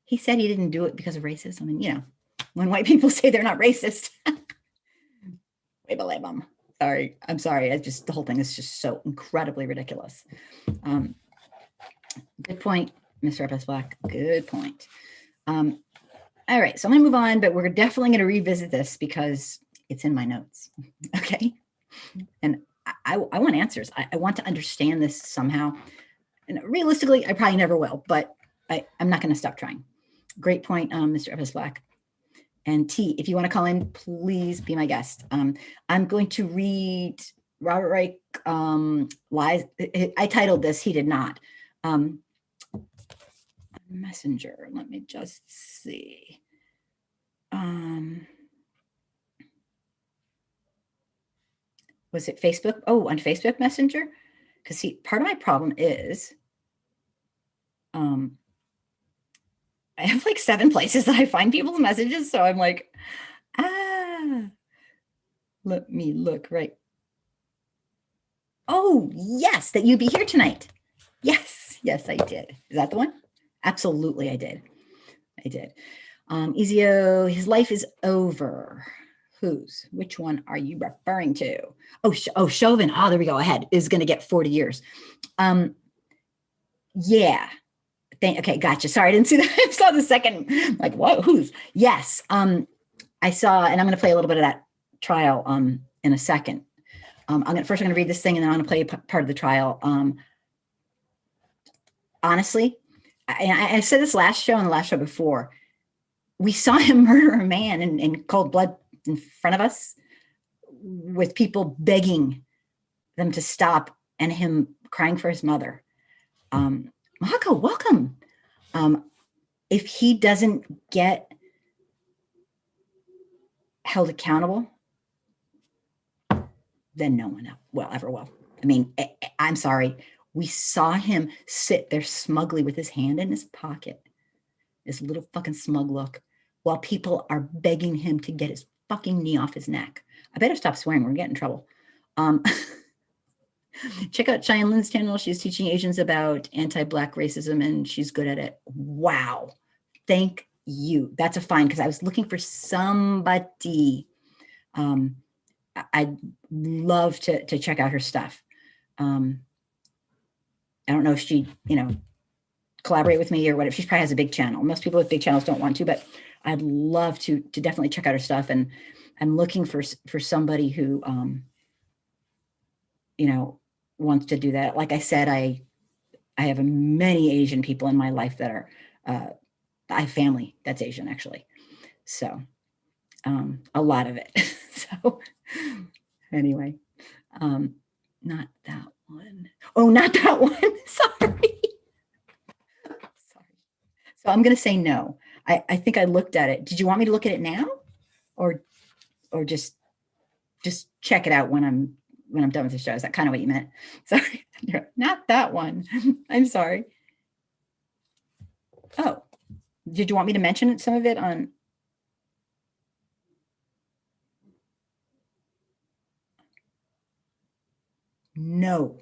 he said he didn't do it because of racism. And, you know, when white people say they're not racist, we believe them. Sorry. I'm sorry. The whole thing is just so incredibly ridiculous. Good point, Mr. F.S. Black. Good point. All right. So I'm going to move on, but we're definitely going to revisit this because it's in my notes. Okay. And I want answers. I want to understand this somehow. And realistically, I probably never will, but I'm not going to stop trying. Great point, Mr. F.S. Black. And T, if you want to call in, please be my guest. I'm going to read Robert Reich lies. I titled this, he did not. Messenger, let me just see. Was it Facebook? Oh, on Facebook Messenger? Because see, part of my problem is I have like 7 places that I find people's messages. So I'm like, let me look right. Oh, yes, that you'd be here tonight. Yes, I did. Is that the one? Absolutely, I did. Ezio, his life is over. Which one are you referring to? Chauvin. Oh, there we go. Ahead is going to get 40 years. Yeah. Okay, gotcha. Sorry, I didn't see that. I saw the second. Like, whoa, who's? Yes. I saw, and I'm going to play a little bit of that trial in a second. I'm going to read this thing, and then I'm going to play part of the trial. Honestly, I said this last show and the last show before. We saw him murder a man in cold blood in front of us, with people begging them to stop and him crying for his mother. Marco, welcome. If he doesn't get held accountable, then no one ever will. I mean, I'm sorry. We saw him sit there smugly with his hand in his pocket, this little fucking smug look, while people are begging him to get his fucking knee off his neck. I better stop swearing. We're getting in trouble. Check out Cheyenne Lynn's channel. She's teaching Asians about anti-Black racism, and she's good at it. Wow. Thank you. That's a find, because I was looking for somebody. I'd love to check out her stuff. I don't know if she, collaborate with me or whatever. She probably has a big channel. Most people with big channels don't want to, but I'd love to definitely check out her stuff. And I'm looking for somebody who, wants to do that. Like I said, I have many Asian people in my life that are, I have family that's Asian, actually. So a lot of it. So anyway, not that one. Oh, not that one. Sorry. So I'm going to say no. I think I looked at it. Did you want me to look at it now, or just check it out when I'm done with the show? Is that kind of what you meant? Sorry, not that one. I'm sorry. Oh, did you want me to mention some of it on? No,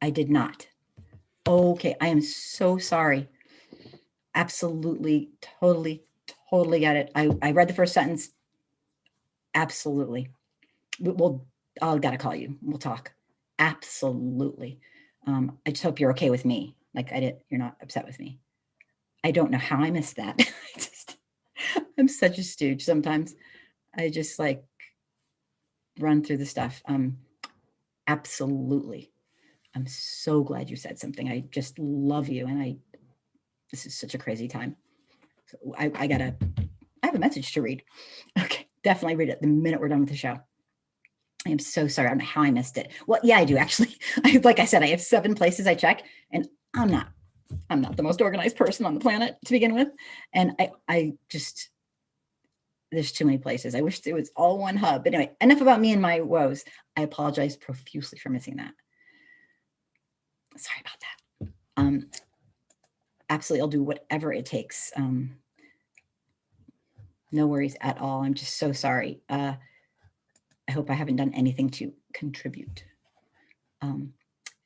I did not. Okay, I am so sorry. Absolutely, totally get it. I read the first sentence. Absolutely. I'll gotta call you. We'll talk. Absolutely. I just hope you're okay with me. Like you're not upset with me. I don't know how I missed that. I'm such a stooge sometimes. I just like run through the stuff. Absolutely. I'm so glad you said something. I just love you. And this is such a crazy time. So I have a message to read. Okay, definitely read it the minute we're done with the show. I am so sorry. I don't know how I missed it. Well, yeah, I do actually. Like I said, I have 7 places I check, and I'm not the most organized person on the planet to begin with. And I just, there's too many places. I wish it was all one hub. But anyway, enough about me and my woes. I apologize profusely for missing that. Sorry about that. Absolutely, I'll do whatever it takes. No worries at all. I'm just so sorry. I hope I haven't done anything to contribute.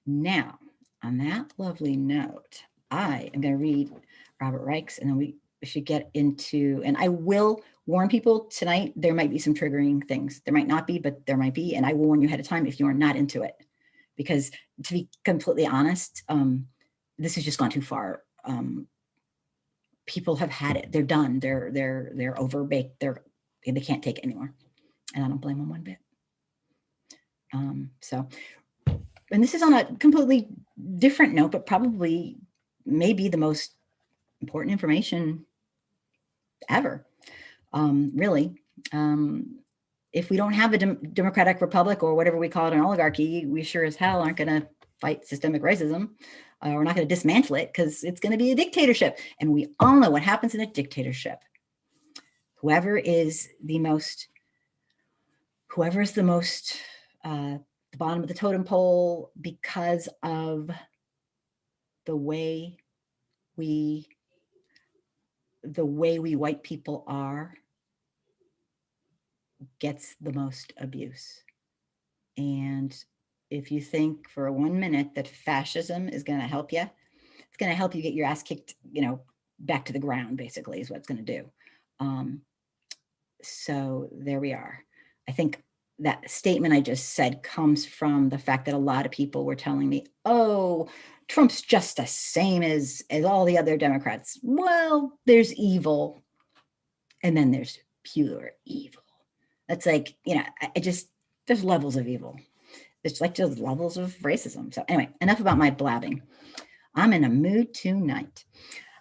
Now, on that lovely note, I am going to read Robert Reich's, and then we should get into, and I will warn people tonight, there might be some triggering things. There might not be, but there might be, and I will warn you ahead of time if you are not into it. Because to be completely honest, this has just gone too far. People have had it. They're done. They're overbaked. They can't take it anymore. And I don't blame them one bit. And this is on a completely different note, but probably maybe the most important information ever, really. If we don't have a democratic republic or whatever we call it, an oligarchy, we sure as hell aren't going to fight systemic racism. We're not going to dismantle it because it's going to be a dictatorship. And we all know what happens in a dictatorship. Whoever is the most, the bottom of the totem pole because of the way we white people are, gets the most abuse. And if you think for 1 minute that fascism is going to help you, it's going to help you get your ass kicked, back to the ground, basically, is what it's going to do. So there we are. I think that statement I just said comes from the fact that a lot of people were telling me, oh, Trump's just the same as all the other Democrats. Well, there's evil, and then there's pure evil. That's like, there's levels of evil. It's like just levels of racism. So anyway, enough about my blabbing. I'm in a mood tonight.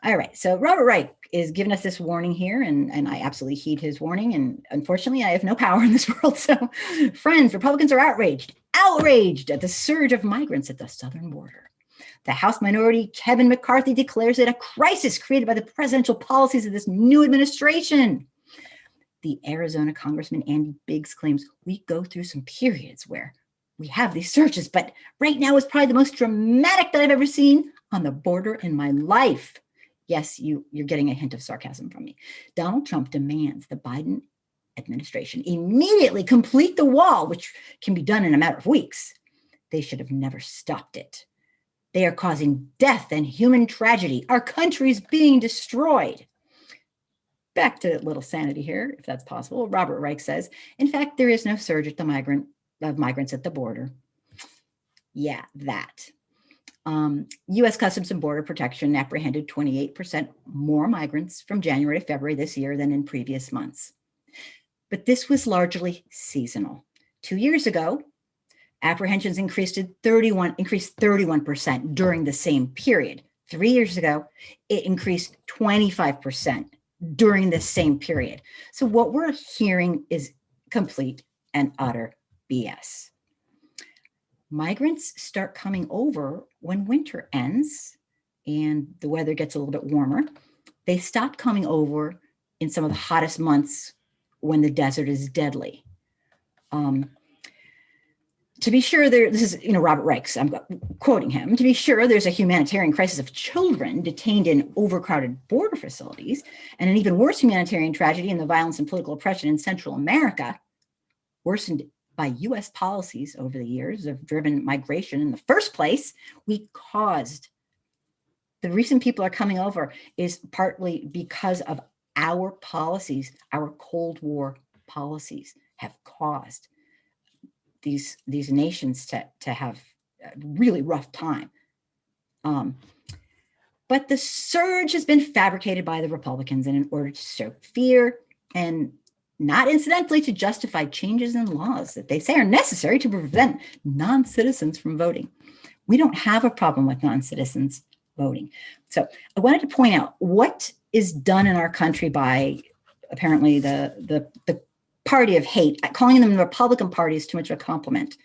All right, so Robert Reich is giving us this warning here, and I absolutely heed his warning, and unfortunately, I have no power in this world. So friends, Republicans are outraged at the surge of migrants at the southern border. The House minority, Kevin McCarthy, declares it a crisis created by the presidential policies of this new administration. The Arizona Congressman Andy Biggs claims we go through some periods where we have these surges, but right now is probably the most dramatic that I've ever seen on the border in my life. Yes, you're getting a hint of sarcasm from me. Donald Trump demands the Biden administration immediately complete the wall, which can be done in a matter of weeks. They should have never stopped it. They are causing death and human tragedy. Our country is being destroyed. Back to a little sanity here, if that's possible. Robert Reich says, in fact, there is no surge of migrants at the border. Yeah, that. U.S. Customs and Border Protection apprehended 28% more migrants from January to February this year than in previous months. But this was largely seasonal. 2 years ago, apprehensions increased 31% during the same period. 3 years ago, it increased 25% during the same period. So what we're hearing is complete and utter BS. Migrants start coming over when winter ends and the weather gets a little bit warmer. They stop coming over in some of the hottest months when the desert is deadly. To be sure, this is Robert Reich's, I'm quoting him, to be sure, there's a humanitarian crisis of children detained in overcrowded border facilities, and an even worse humanitarian tragedy in the violence and political oppression in Central America, worsened by U.S. policies over the years have driven migration in the first place. We caused. The reason people are coming over is partly because of our policies. Our Cold War policies have caused these nations to have a really rough time. But the surge has been fabricated by the Republicans in order to stoke fear and not incidentally to justify changes in laws that they say are necessary to prevent non-citizens from voting. We don't have a problem with non-citizens voting. So I wanted to point out what is done in our country by apparently the party of hate. Calling them the Republican Party is too much of a compliment.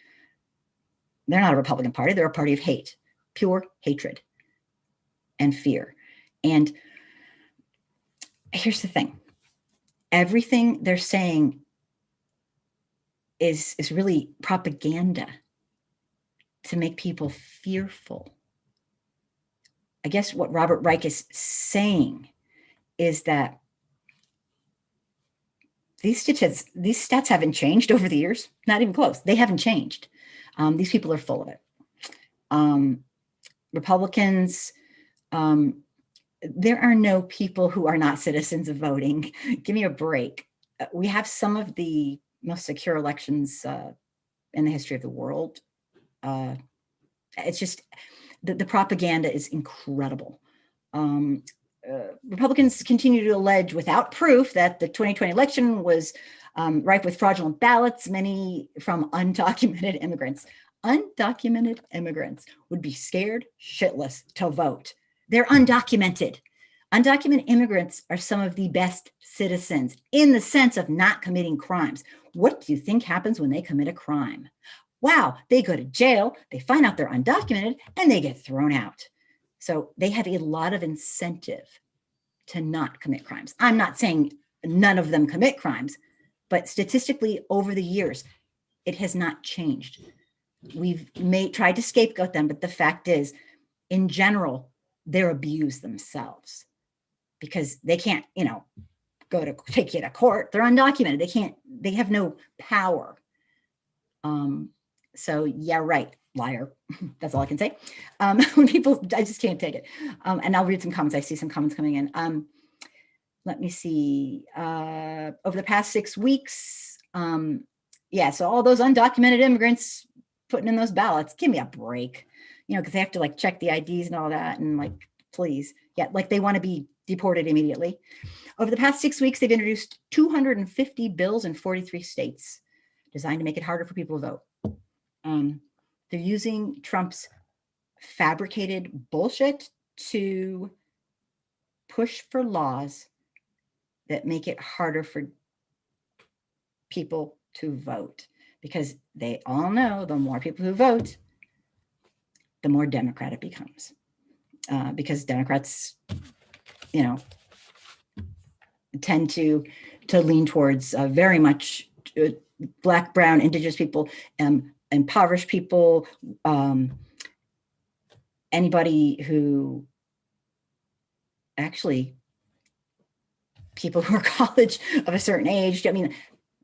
They're not a Republican Party. They're a party of hate, pure hatred and fear. And here's the thing. Everything they're saying is really propaganda to make people fearful I guess what Robert Reich is saying is that these stats haven't changed over the years, not even close. They haven't changed. These people are full of it. Republicans, there are no people who are not citizens of voting. Give me a break. We have some of the most secure elections in the history of the world. It's just the propaganda is incredible. Republicans continue to allege without proof that the 2020 election was rife with fraudulent ballots, many from undocumented immigrants. Undocumented immigrants would be scared shitless to vote. They're undocumented. Undocumented immigrants are some of the best citizens in the sense of not committing crimes. What do you think happens when they commit a crime? Wow, they go to jail, they find out they're undocumented, and they get thrown out. So they have a lot of incentive to not commit crimes. I'm not saying none of them commit crimes, but statistically over the years, it has not changed. We've tried to scapegoat them, but the fact is, in general, they're abused themselves because they can't, go to take you to court. They're undocumented. They have no power. So yeah, right, liar. That's all I can say. When people, I just can't take it. And I'll read some comments. I see some comments coming in. Let me see. Over the past 6 weeks, so all those undocumented immigrants putting in those ballots, give me a break, because they have to check the IDs and all that. And please, they want to be deported immediately. Over the past 6 weeks, they've introduced 250 bills in 43 states designed to make it harder for people to vote. They're using Trump's fabricated bullshit to push for laws that make it harder for people to vote, because they all know the more people who vote, the more Democrat it becomes. Because Democrats, tend to lean towards very much Black, brown, indigenous people, impoverished people, anybody who actually, people who are college of a certain age.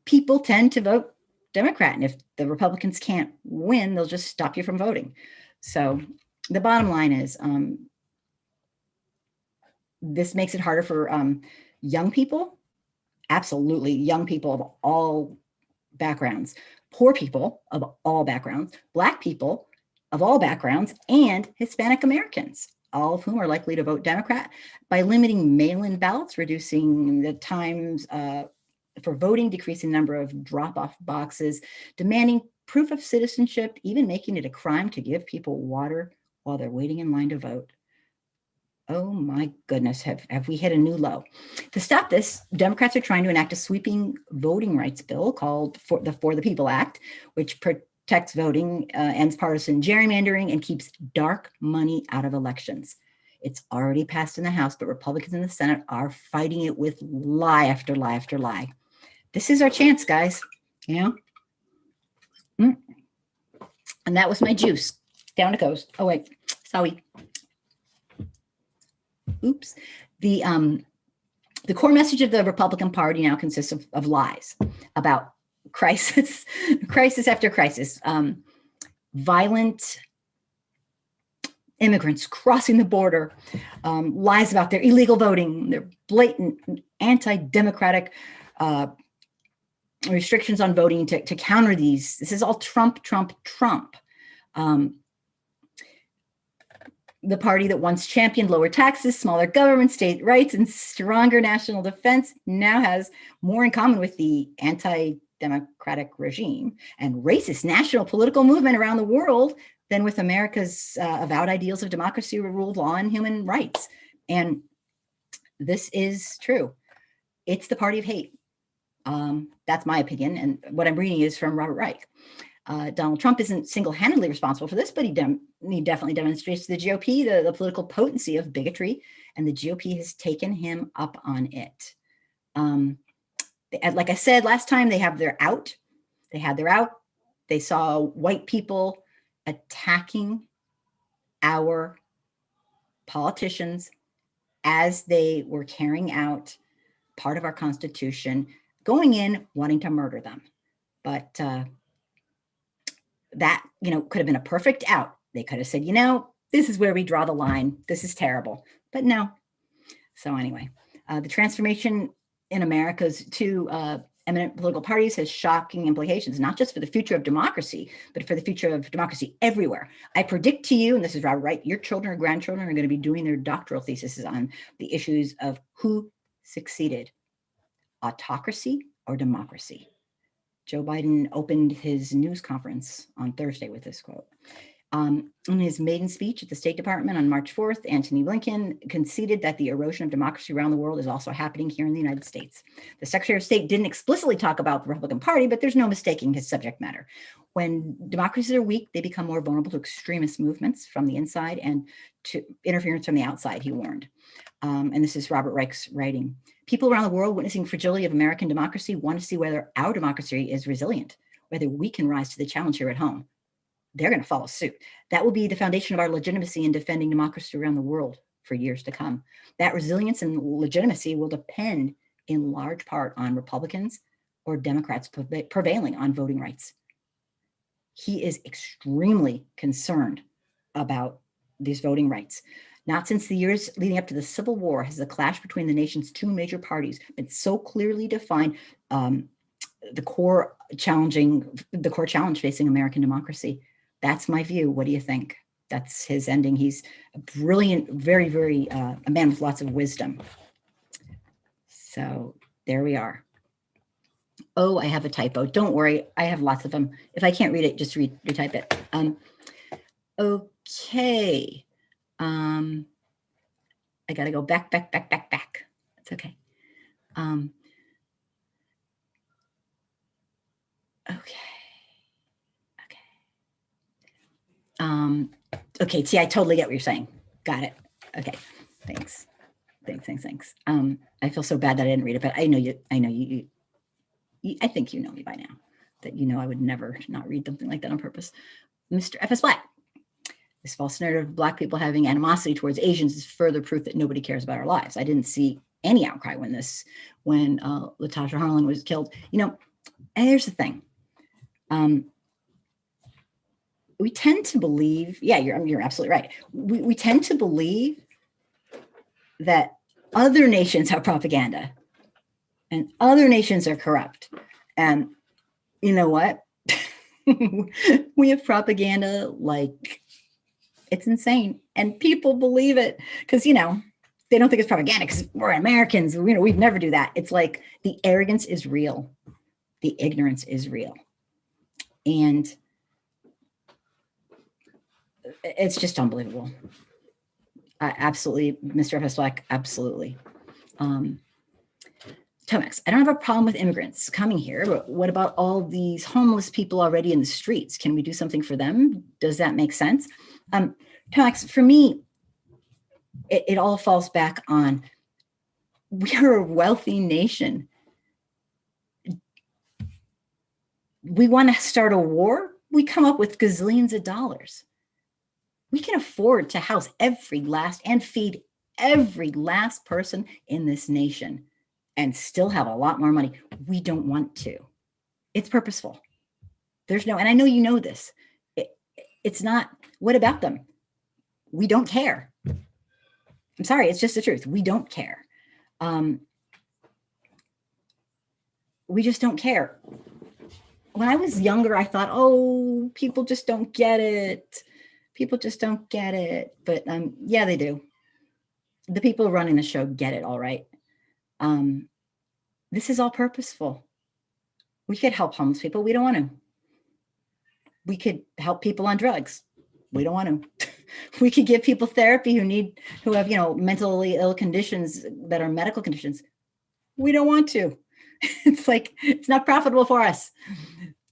People tend to vote Democrat. And if the Republicans can't win, they'll just stop you from voting. So the bottom line is this makes it harder for young people, absolutely young people of all backgrounds, poor people of all backgrounds, Black people of all backgrounds, and Hispanic Americans, all of whom are likely to vote Democrat, by limiting mail-in ballots, reducing the times for voting, decreasing the number of drop-off boxes, demanding proof of citizenship, even making it a crime to give people water while they're waiting in line to vote. Oh my goodness, have we hit a new low? To stop this, Democrats are trying to enact a sweeping voting rights bill called For the People Act, which protects voting, ends partisan gerrymandering, and keeps dark money out of elections. It's already passed in the House, but Republicans in the Senate are fighting it with lie after lie after lie. This is our chance, guys. And that was my juice. Down it goes. Oh wait, sorry. Oops. The core message of the Republican Party now consists of lies about crisis after crisis, violent immigrants crossing the border, lies about their illegal voting, their blatant anti-democratic restrictions on voting to counter these. This is all Trump. The party that once championed lower taxes, smaller government, state rights, and stronger national defense now has more in common with the anti-democratic regime and racist national political movement around the world than with America's avowed ideals of democracy, rule of law, and human rights. And this is true. It's the party of hate. That's my opinion. And what I'm reading is from Robert Reich. Donald Trump isn't single-handedly responsible for this, but he definitely demonstrates to the GOP the political potency of bigotry, and the GOP has taken him up on it. Like I said last time, they have their out. They had their out. They saw white people attacking our politicians, as they were carrying out part of our Constitution, going in wanting to murder them. But that, could have been a perfect out. They could have said, this is where we draw the line. This is terrible. But no. So anyway, the transformation in America's two eminent political parties has shocking implications, not just for the future of democracy, but for the future of democracy everywhere. I predict to you, and this is Robert Reich, your children or grandchildren are going to be doing their doctoral theses on the issues of who succeeded, autocracy or democracy. Joe Biden opened his news conference on Thursday with this quote. In his maiden speech at the State Department on March 4th, Antony Blinken conceded that the erosion of democracy around the world is also happening here in the United States. The Secretary of State didn't explicitly talk about the Republican Party, but there's no mistaking his subject matter. When democracies are weak, they become more vulnerable to extremist movements from the inside and to interference from the outside, he warned. And this is Robert Reich's writing. People around the world witnessing fragility of American democracy want to see whether our democracy is resilient, whether we can rise to the challenge here at home. They're going to follow suit. That will be the foundation of our legitimacy in defending democracy around the world for years to come. That resilience and legitimacy will depend in large part on Republicans or Democrats prevailing on voting rights. He is extremely concerned about these voting rights. Not since the years leading up to the Civil War has the clash between the nation's two major parties been so clearly defined. The core challenge facing American democracy. That's my view. What do you think? That's his ending. He's a brilliant, very, very, a man with lots of wisdom. So there we are. Oh, I have a typo. Don't worry. I have lots of them. If I can't read it, just retype it. Okay. I got to go back. It's okay. Okay. See, I totally get what you're saying. Got it. Okay. Thanks. I feel so bad that I didn't read it, but I know you, I think you know me by now, that I would never not read something like that on purpose. Mr. F.S. Black. This false narrative of Black people having animosity towards Asians is further proof that nobody cares about our lives. I didn't see any outcry when Latasha Harlan was killed. And here's the thing. We tend to believe, you're absolutely right. We tend to believe that other nations have propaganda and other nations are corrupt. And you know what? We have propaganda like it's insane. And people believe it because, they don't think it's propaganda because we're Americans. We'd never do that. It's like the arrogance is real. The ignorance is real. And it's just unbelievable. Absolutely, Mr. F.S. Black, absolutely. Tomex, I don't have a problem with immigrants coming here, but what about all these homeless people already in the streets? Can we do something for them? Does that make sense? Tomex, for me, it all falls back on, we are a wealthy nation. We want to start a war? We come up with gazillions of dollars. We can afford to house and feed every last person in this nation and still have a lot more money. We don't want to. It's purposeful. And I know you know this. It's not, what about them? We don't care. I'm sorry, it's just the truth. We don't care. We just don't care. When I was younger, I thought, people just don't get it. People just don't get it. But yeah, they do. The people running the show get it all right. This is all purposeful. We could help homeless people. We don't want to. We could help people on drugs. We don't want to. We could give people therapy who have, mentally ill conditions that are medical conditions. We don't want to. It's like, it's not profitable for us.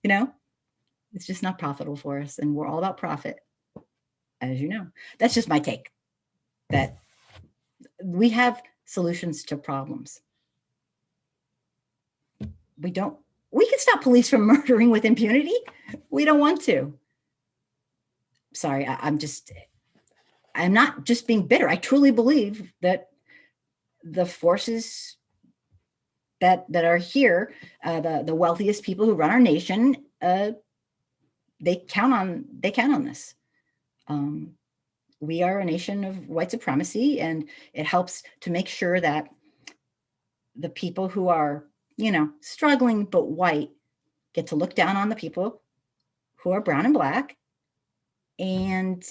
It's just not profitable for us. And we're all about profit, as you know. That's just my take, that we have solutions to problems. We can stop police from murdering with impunity. We don't want to. Sorry, I'm just, I'm not just being bitter. I truly believe that the forces that are here, the wealthiest people who run our nation, they count on this. We are a nation of white supremacy, and it helps to make sure that the people who are, struggling but white get to look down on the people who are brown and black and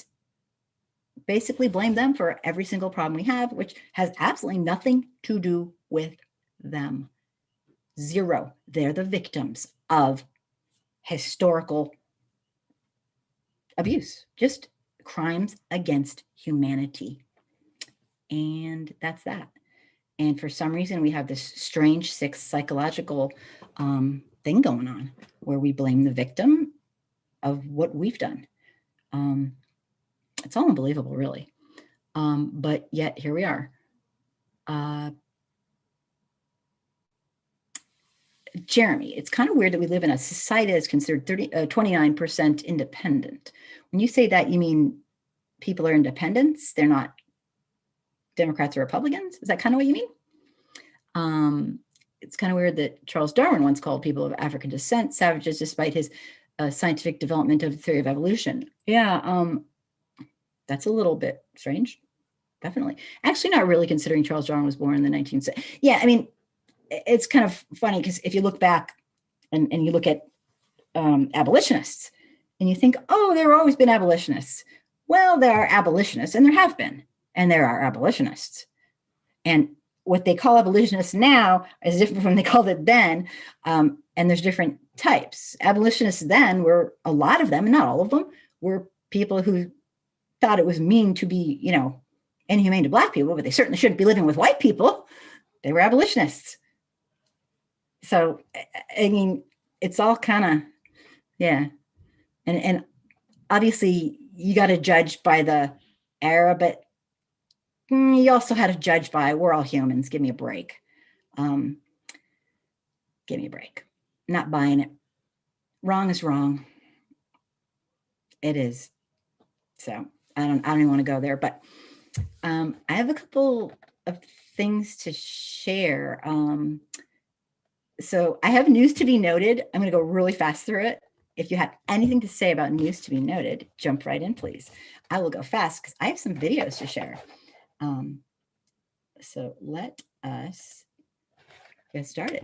basically blame them for every single problem we have, which has absolutely nothing to do with them. Zero. They're the victims of historical abuse, just crimes against humanity. And that's that. And for some reason, we have this strange, sick psychological thing going on where we blame the victim of what we've done. It's all unbelievable, really. But yet here we are. Jeremy, it's kind of weird that we live in a society that's considered 29% independent. When you say that, you mean people are independents? They're not Democrats or Republicans? Is that kind of what you mean? It's kind of weird that Charles Darwin once called people of African descent savages despite his scientific development of the theory of evolution. Yeah, that's a little bit strange. Definitely. Actually, not really, considering Charles Darwin was born in the 19th century. Yeah, I mean, it's kind of funny because if you look back and you look at abolitionists and you think, oh, there have always been abolitionists. Well, there are abolitionists, and there have been, and there are abolitionists. And what they call abolitionists now is different from what they called it then. And there's different types. Abolitionists then were, a lot of them, not all of them, were people who thought it was mean to be, inhumane to Black people, but they certainly shouldn't be living with white people. They were abolitionists. So, I mean, it's all kind of, yeah. And obviously you got to judge by the era, but you also had to judge by, we're all humans. Give me a break. Give me a break. Not buying it. Wrong is wrong. It is. So I don't even want to go there, but I have a couple of things to share. So I have news to be noted. I'm going to go really fast through it. If you have anything to say about news to be noted, jump right in, please. I will go fast because I have some videos to share. So let us get started.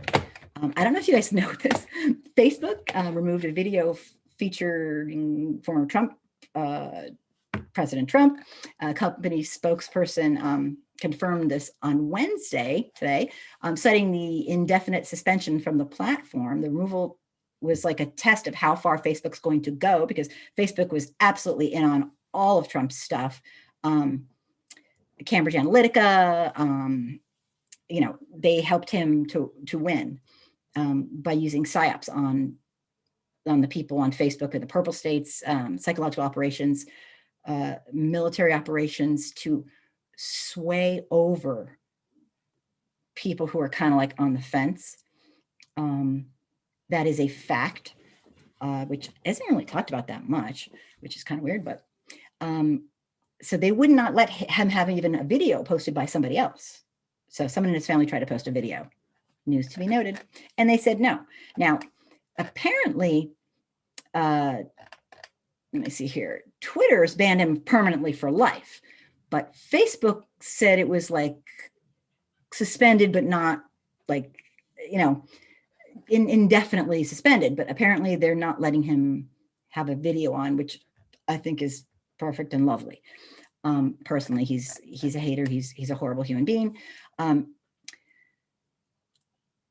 I don't know if you guys know this. Facebook removed a video featuring former President Trump. A company spokesperson confirmed this on Wednesday today, citing the indefinite suspension from the platform. The removal was like a test of how far Facebook's going to go, because Facebook was absolutely in on all of Trump's stuff. Cambridge Analytica, they helped him to win by using psyops on the people on Facebook in the purple states, psychological operations, military operations to sway over people who are kind of like on the fence. That is a fact, which isn't really talked about that much, which is kind of weird, but so they would not let him have even a video posted by somebody else. So someone in his family tried to post a video. News to be noted. And they said no. Now, apparently, let me see here. Twitter's banned him permanently for life. But Facebook said it was like suspended, but not like, indefinitely suspended. But apparently they're not letting him have a video on, which I think is perfect and lovely. Personally, he's a hater. He's a horrible human being.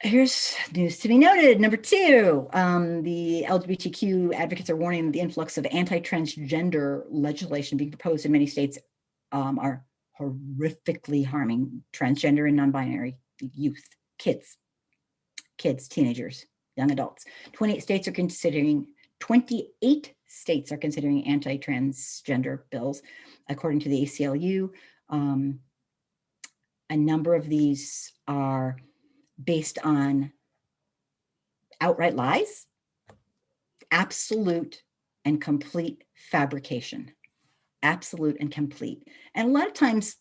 Here's news to be noted. Number 2, the LGBTQ advocates are warning that the influx of anti-transgender legislation being proposed in many states are horrifically harming transgender and non-binary youth, kids, teenagers, young adults. 28 states are considering anti-transgender bills, according to the ACLU. A number of these are based on outright lies, absolute and complete fabrication. absolute and complete. And a lot of times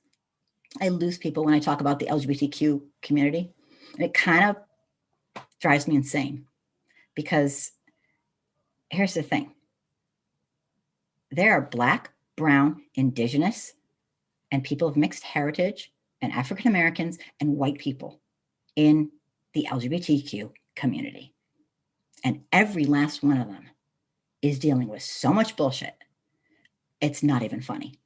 I lose people when I talk about the LGBTQ community. And it kind of drives me insane because here's the thing. There are Black, brown, indigenous, and people of mixed heritage, and African Americans and white people in the LGBTQ community. And every last one of them is dealing with so much bullshit. It's not even funny.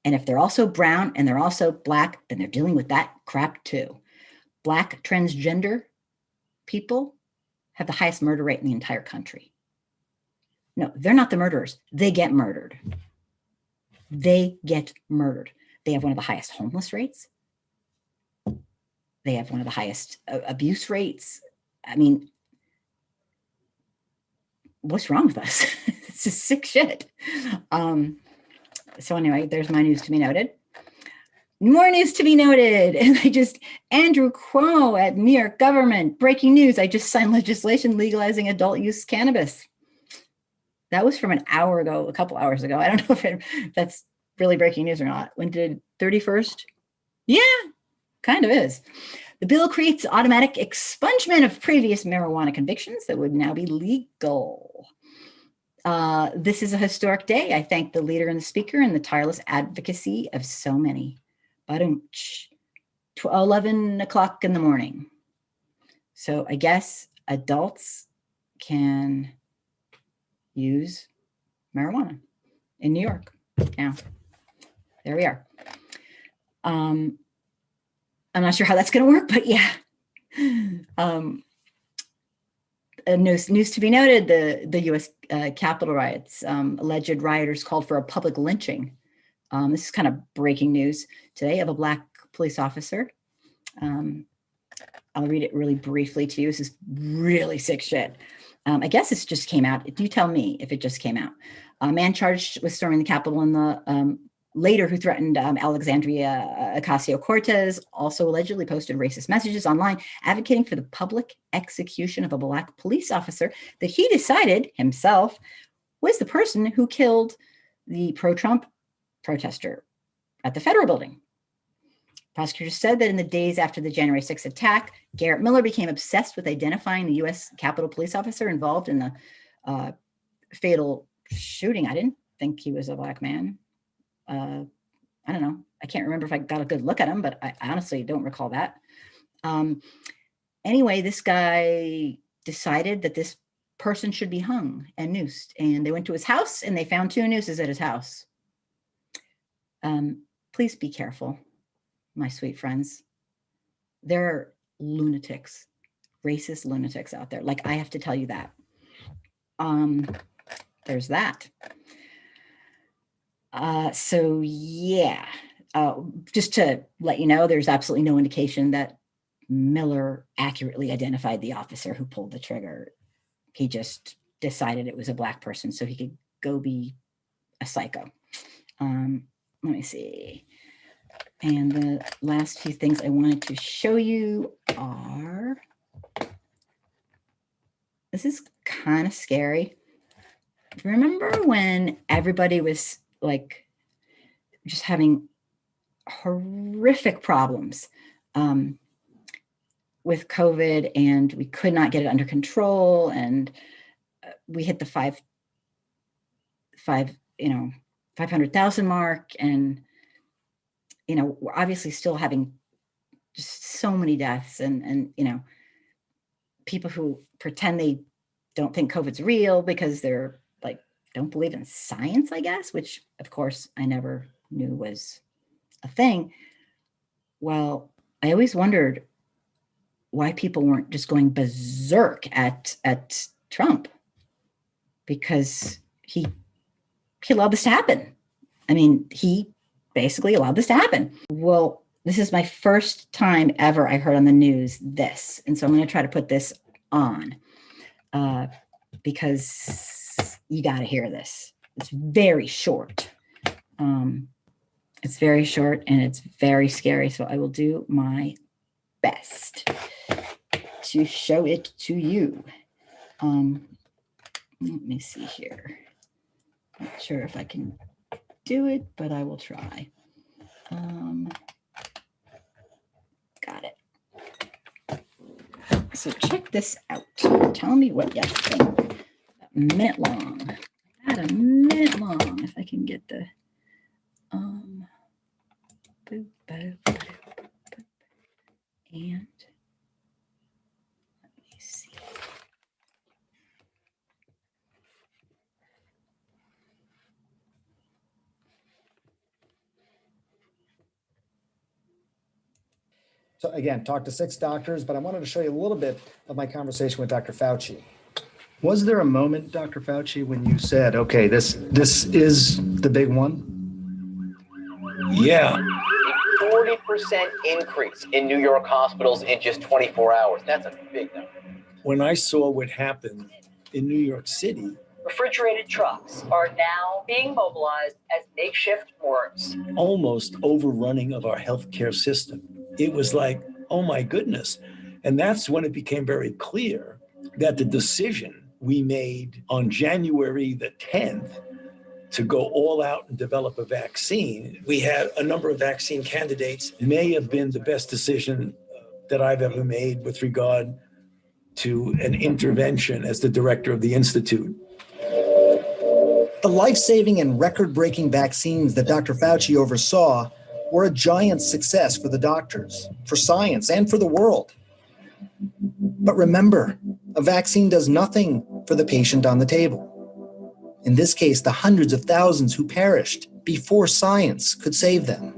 And if they're also brown and they're also Black, then they're dealing with that crap too. Black transgender people have the highest murder rate in the entire country. No, they're not the murderers. They get murdered. They get murdered. They have one of the highest homeless rates. They have one of the highest abuse rates. I mean, what's wrong with us? It's just sick shit. So anyway, there's my news to be noted. More news to be noted. And Andrew Cuomo at New York government, breaking news. I just signed legislation legalizing adult use cannabis. That was from an hour ago, a couple hours ago. I don't know if that's really breaking news or not. When did 31st? Yeah, kind of is. The bill creates automatic expungement of previous marijuana convictions that would now be legal. This is a historic day. I thank the leader and the speaker and the tireless advocacy of so many. 11 o'clock in the morning. So I guess adults can use marijuana in New York. Now, there we are. I'm not sure how that's going to work, but yeah. News to be noted, the U.S. Capitol riots, alleged rioters called for a public lynching. This is kind of breaking news today of a Black police officer. I'll read it really briefly to you. This is really sick shit. I guess this just came out. You tell me if it just came out. A man charged with storming the Capitol and the later who threatened Alexandria Ocasio-Cortez also allegedly posted racist messages online advocating for the public execution of a Black police officer that he decided himself was the person who killed the pro-Trump protester at the federal building. Prosecutors said that in the days after the January 6th attack, Garrett Miller became obsessed with identifying the U.S. Capitol police officer involved in the fatal shooting. I didn't think he was a Black man. I don't know. I can't remember if I got a good look at him, but I honestly don't recall that. Anyway, this guy decided that this person should be hung and noosed. And they went to his house and they found 2 nooses at his house. Please be careful, my sweet friends. There are lunatics, racist lunatics out there. Like, I have to tell you that. There's that. So yeah, just to let you know, there's absolutely no indication that Miller accurately identified the officer who pulled the trigger. He just decided it was a Black person so he could go be a psycho. Let me see. And the last few things I wanted to show you are, this is kind of scary. Remember when everybody was like just having horrific problems with COVID and we could not get it under control, and we hit the 500,000 mark, and we're obviously still having just so many deaths, and people who pretend they don't think COVID's real because they're like don't believe in science, I guess, which of course I never knew was a thing. Well, I always wondered why people weren't just going berserk at Trump, because he allowed this to happen. I mean, he basically allowed this to happen. Well, this is my first time ever I heard on the news this. And so I'm going to try to put this on because you got to hear this. It's very short. It's very short and it's very scary. So I will do my best to show it to you. Let me see here. Not sure if I can do it, but I will try. Got it. So check this out. Tell me what you think. A minute long. About a minute long, if I can get the boop, boop, boop, boop. And let me see. So again, talked to 6 doctors, but I wanted to show you a little bit of my conversation with Dr. Fauci. Was there a moment, Dr. Fauci, when you said, okay, this is the big one? Yeah. 40% increase in New York hospitals in just 24 hours. That's a big number. When I saw what happened in New York City, refrigerated trucks are now being mobilized as makeshift morgues. Almost overrunning of our healthcare system. It was like, oh my goodness. And that's when it became very clear that the decision we made on January the 10th to go all out and develop a vaccine, we had a number of vaccine candidates, may have been the best decision that I've ever made with regard to an intervention as the director of the Institute. The life-saving and record-breaking vaccines that Dr. Fauci oversaw were a giant success for the doctors, for science, and for the world. But remember, a vaccine does nothing for the patient on the table. In this case, the hundreds of thousands who perished before science could save them.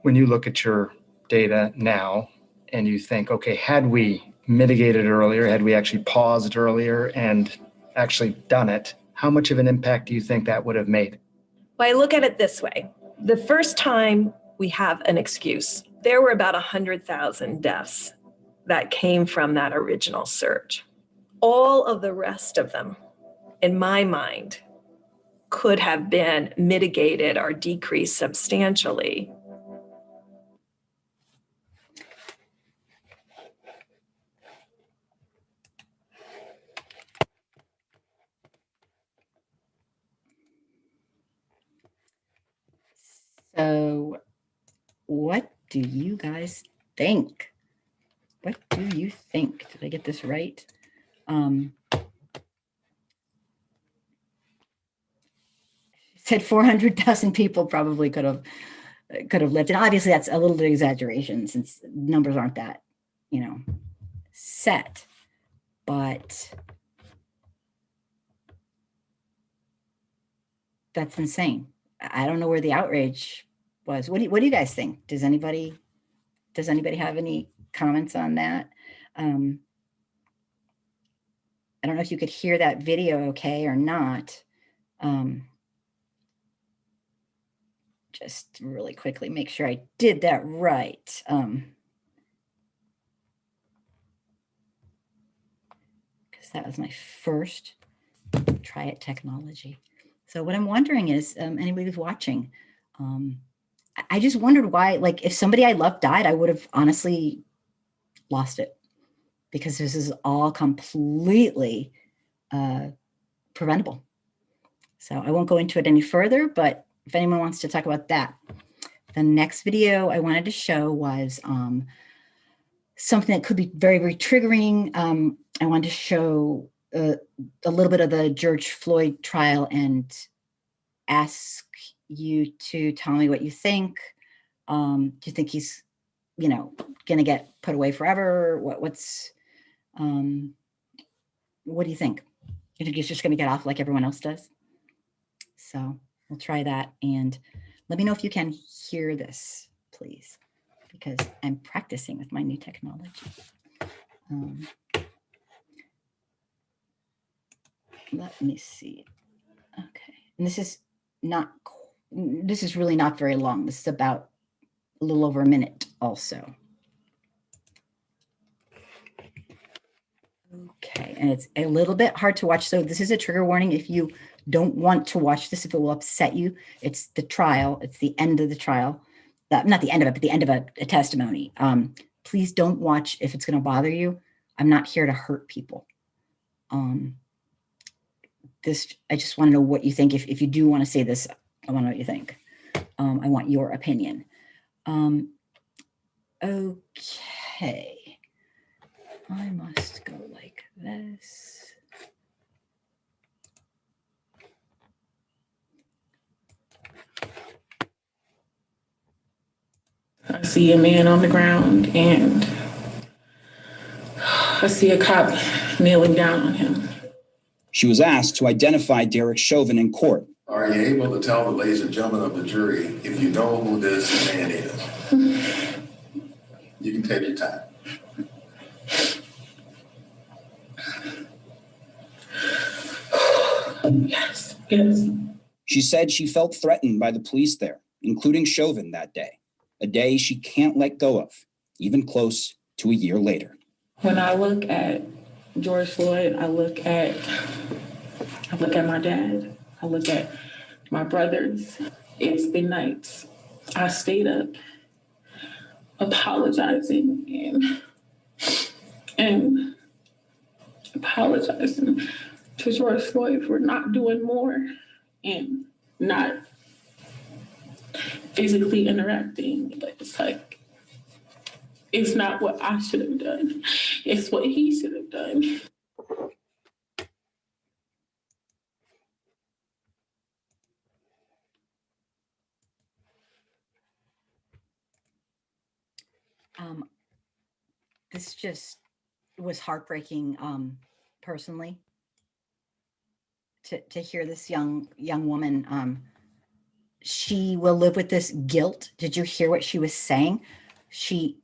When you look at your data now and you think, okay, had we mitigated earlier, had we actually paused earlier and actually done it, how much of an impact do you think that would have made? Well, I look at it this way. The first time we have an excuse, there were about 100,000 deaths that came from that original surge. All of the rest of them, in my mind, could have been mitigated or decreased substantially. So what do you guys think? What do you think? Did I get this right? Said 400,000 people probably could have lived. And obviously that's a little bit of exaggeration since numbers aren't that, set. But that's insane. I don't know where the outrage was. What do you guys think? Does anybody have any comments on that? I don't know if you could hear that video okay or not. Just really quickly make sure I did that right. Because that was my first try at technology. So what I'm wondering is, anybody who's watching, I just wondered why, like if somebody I loved died, I would have honestly lost it because this is all completely preventable. So I won't go into it any further, but if anyone wants to talk about that. The next video I wanted to show was something that could be very, very triggering. I wanted to show a little bit of the George Floyd trial and ask you to tell me what you think. Do you think he's, going to get put away forever? What do you think? You think he's just going to get off like everyone else does? So we'll try that. And let me know if you can hear this, please, because I'm practicing with my new technology. Let me see. Okay. And this is really not very long. This is about a little over a minute also. Okay, and it's a little bit hard to watch. So this is a trigger warning. If you don't want to watch this, if it will upset you, it's the trial. It's the end of the trial. Not the end of it, but the end of a testimony. Please don't watch if it's going to bother you. I'm not here to hurt people. I just want to know what you think. If you do want to say this, I want to know what you think. I want your opinion. Okay. I must go like this. I see a man on the ground and I see a cop kneeling down on him. She was asked to identify Derek Chauvin in court. Are you able to tell the ladies and gentlemen of the jury if you know who this man is? You can take your time. Yes. She said she felt threatened by the police there, including Chauvin that day, a day she can't let go of, even close to a year later. When I look at George Floyd, I look at my dad, I look at my brothers. It's been nights. I stayed up apologizing and apologizing to George Floyd for not doing more and not physically interacting. But it's like, it's not what I should have done. It's what he should have done. This just was heartbreaking, personally, to hear this young woman. She will live with this guilt. Did you hear what she was saying? She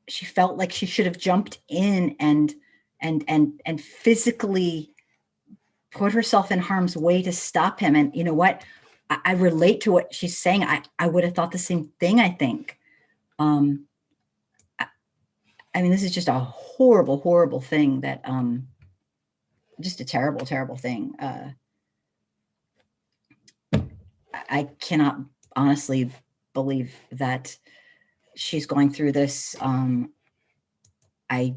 felt like she should have jumped in and physically put herself in harm's way to stop him. And you know what? I relate to what she's saying. I would have thought the same thing, I think. I mean, this is just a horrible, horrible thing that, just a terrible, terrible thing. I cannot honestly believe that she's going through this. I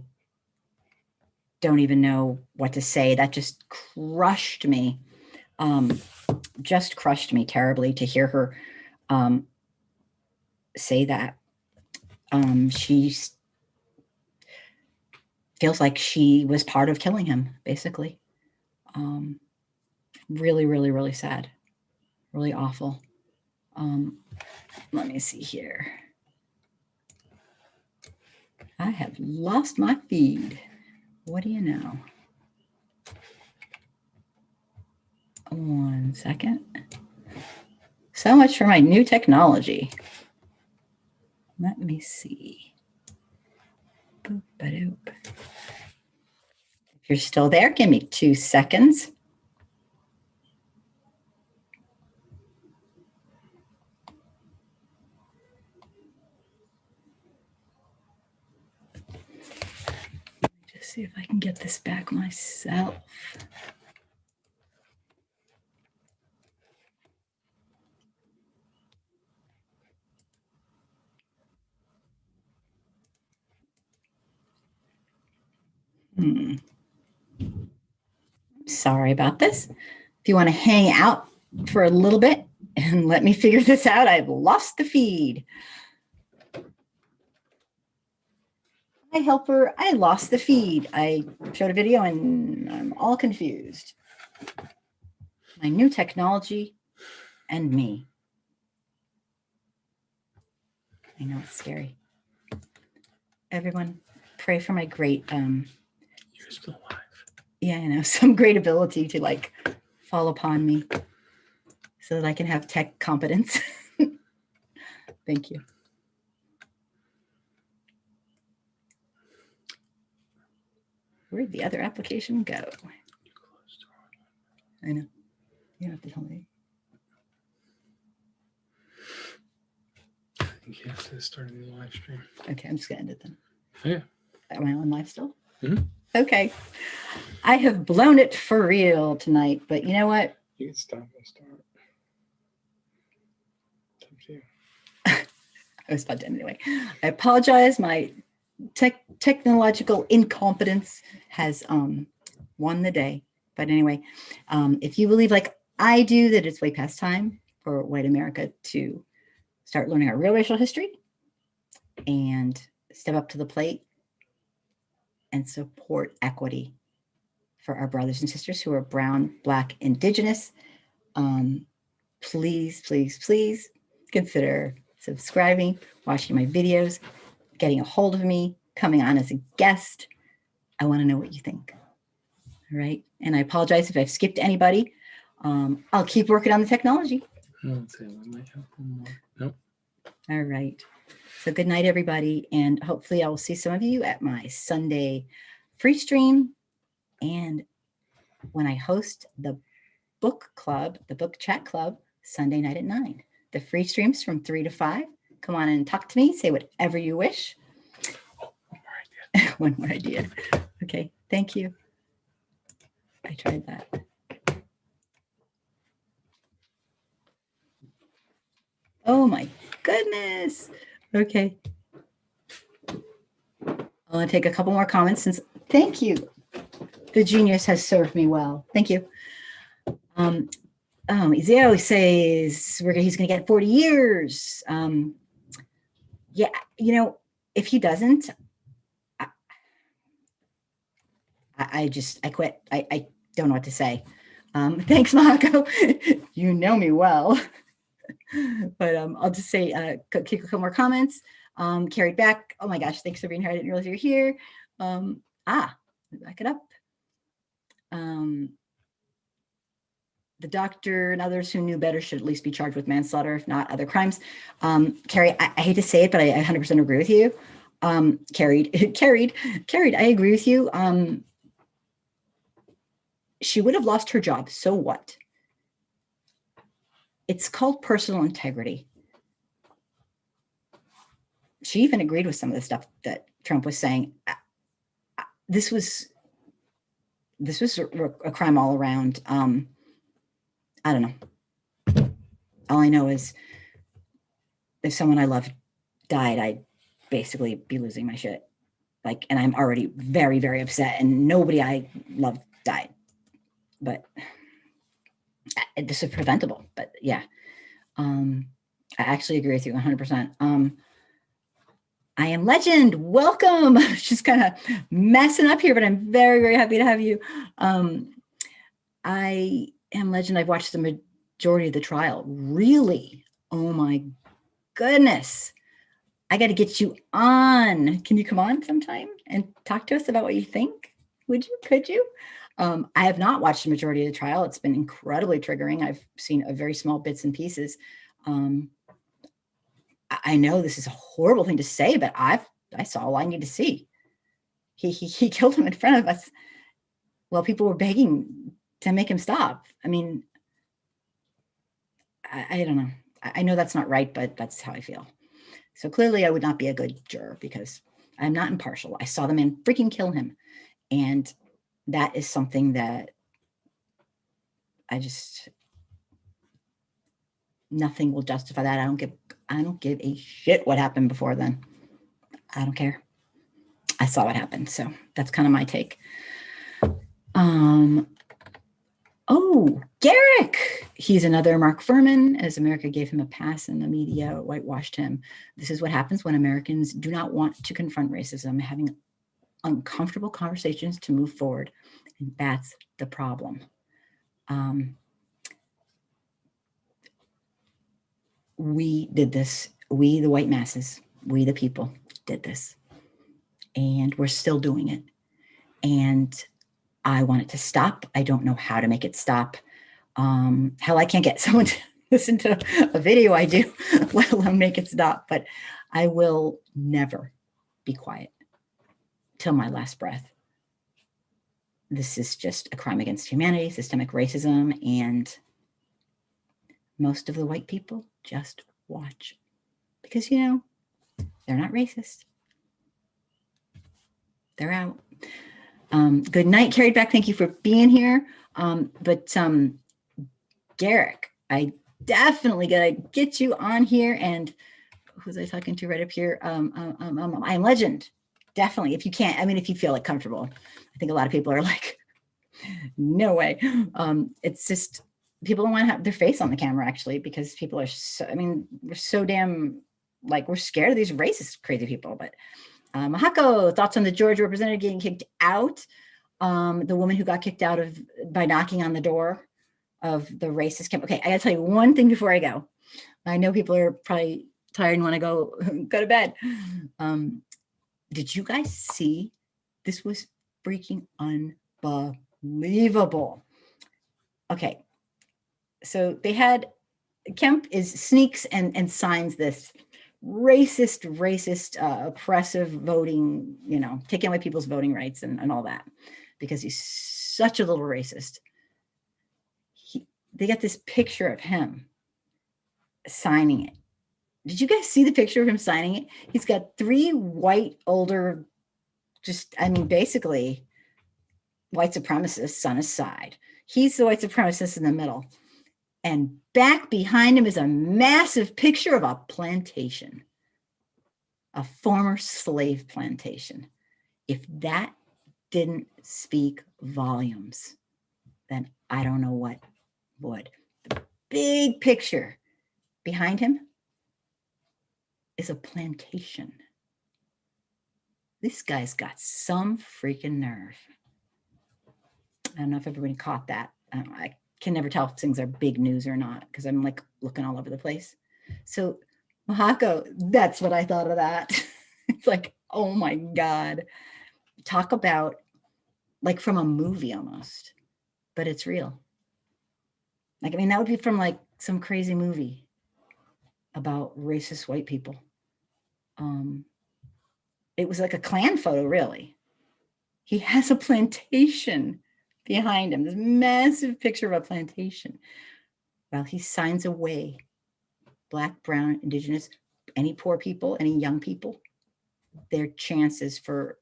don't even know what to say. That just crushed me. Just crushed me terribly to hear her say that. She feels like she was part of killing him, basically. Really, really, really sad. Really awful. Let me see here. I have lost my feed. What do you know? 1 second. So much for my new technology. Let me see. Boop-a-doop. If you're still there, give me 2 seconds. Just see if I can get this back myself. Sorry about this. If you want to hang out for a little bit and let me figure this out, I've lost the feed. Hi, helper. I lost the feed. I showed a video and I'm all confused. My new technology and me. I know it's scary. Everyone, pray for my great You're still alive. Yeah, I know, some great ability to like fall upon me so that I can have tech competence. Thank you. Where'd the other application go? I know. You don't have to tell me. I think you have to start a new live stream. Okay, I'm just gonna end it then. Yeah. Am I on live still? Mm-hmm. Okay. I have blown it for real tonight, but you know what? You can stop and start. It's up to you. I was about to end anyway. I apologize. My technological incompetence has won the day, But anyway, if you believe like I do that it's way past time for white America to start learning our real racial history and step up to the plate and support equity for our brothers and sisters who are brown, Black, Indigenous, please, please, please consider subscribing, watching my videos, getting a hold of me, coming on as a guest. I want to know what you think. All right. And I apologize if I've skipped anybody. I'll keep working on the technology. Let's see, we might have one more. Nope. All right. So good night, everybody. And hopefully I will see some of you at my Sunday free stream. And when I host the book club, the book chat club, Sunday night at 9. The free streams from 3 to 5. Come on and talk to me. Say whatever you wish. Oh, one more idea. One more idea. Okay. Thank you. I tried that. Oh my goodness. Okay. I want to take a couple more comments since, thank you. The genius has served me well. Thank you. Ezio says he's going to get 40 years. Yeah, you know, if he doesn't, I quit. I don't know what to say. Thanks, Marco. You know me well. But I'll just say, keep a couple more comments. Carried back. Oh my gosh, thanks for being here. I didn't realize you were here. Back it up. The doctor and others who knew better should at least be charged with manslaughter, if not other crimes. Carrie, I hate to say it, but I 100% agree with you. Carried, I agree with you. She would have lost her job. So what? It's called personal integrity. She even agreed with some of the stuff that Trump was saying. This was a crime all around. I don't know. All I know is if someone I loved died, I'd basically be losing my shit. Like, and I'm already very, very upset, and nobody I loved died. But this is preventable. But yeah, I actually agree with you 100%. I am Legend. Welcome. Just kind of messing up here, but I'm very, very happy to have you. I am Legend. I've watched the majority of the trial. Really? Oh my goodness. I got to get you on. Can you come on sometime and talk to us about what you think? Would you? Could you? I have not watched the majority of the trial. It's been incredibly triggering. I've seen a very small bits and pieces. I know this is a horrible thing to say, but I saw all I need to see. He killed him in front of us while people were begging to make him stop. I mean, I don't know. I know that's not right, but that's how I feel. So clearly I would not be a good juror because I'm not impartial. I saw the man freaking kill him. And that is something that nothing will justify that. I don't give a shit what happened before then. I don't care. I saw what happened. So that's kind of my take. Oh, Garrick. He's another Mark Furman, as America gave him a pass and the media whitewashed him. This is what happens when Americans do not want to confront racism, having uncomfortable conversations to move forward. And that's the problem. We did this. We, the white masses, we, the people, did this. And we're still doing it. And I want it to stop. I don't know how to make it stop. Hell, I can't get someone to listen to a video I do, let alone make it stop. But I will never be quiet till my last breath. This is just a crime against humanity, systemic racism, and most of the white people just watch because, you know, they're not racist. They're out. Good night, Carried Back. Thank you for being here. But Garrick, I definitely gotta get you on here. And who was I talking to right up here? I am Legend. Definitely, if you can't, I mean, if you feel like comfortable. I think a lot of people are like, No way. It's just people don't want to have their face on the camera actually, because people are so, I mean, we're so damn like we're scared of these racist crazy people. But Mahako, thoughts on the Georgia representative getting kicked out? The woman who got kicked out by knocking on the door of the racist camp. Okay, I gotta tell you one thing before I go. I know people are probably tired and want to go to bed. Did you guys see? This was freaking unbelievable. Okay, so they had Kemp sneaks and signs this racist, oppressive voting, taking away people's voting rights and all that, because he's such a little racist. They got this picture of him signing it. Did you guys see the picture of him signing it? He's got 3 white, older, basically white supremacists on his side. He's the white supremacist in the middle. And back behind him is a massive picture of a plantation, a former slave plantation. If that didn't speak volumes, then I don't know what would. The big picture behind him is a plantation. This guy's got some freaking nerve. I don't know if everybody caught that. I can never tell if things are big news or not, because I'm like looking all over the place. So Mahako, that's what I thought of that. It's like, oh my God. Talk about like from a movie almost, but it's real. Like, I mean, that would be from like some crazy movie about racist white people. It was like a Klan photo, really. He has a plantation behind him, this massive picture of a plantation. Well, he signs away Black, brown, indigenous, any poor people, any young people, their chances for,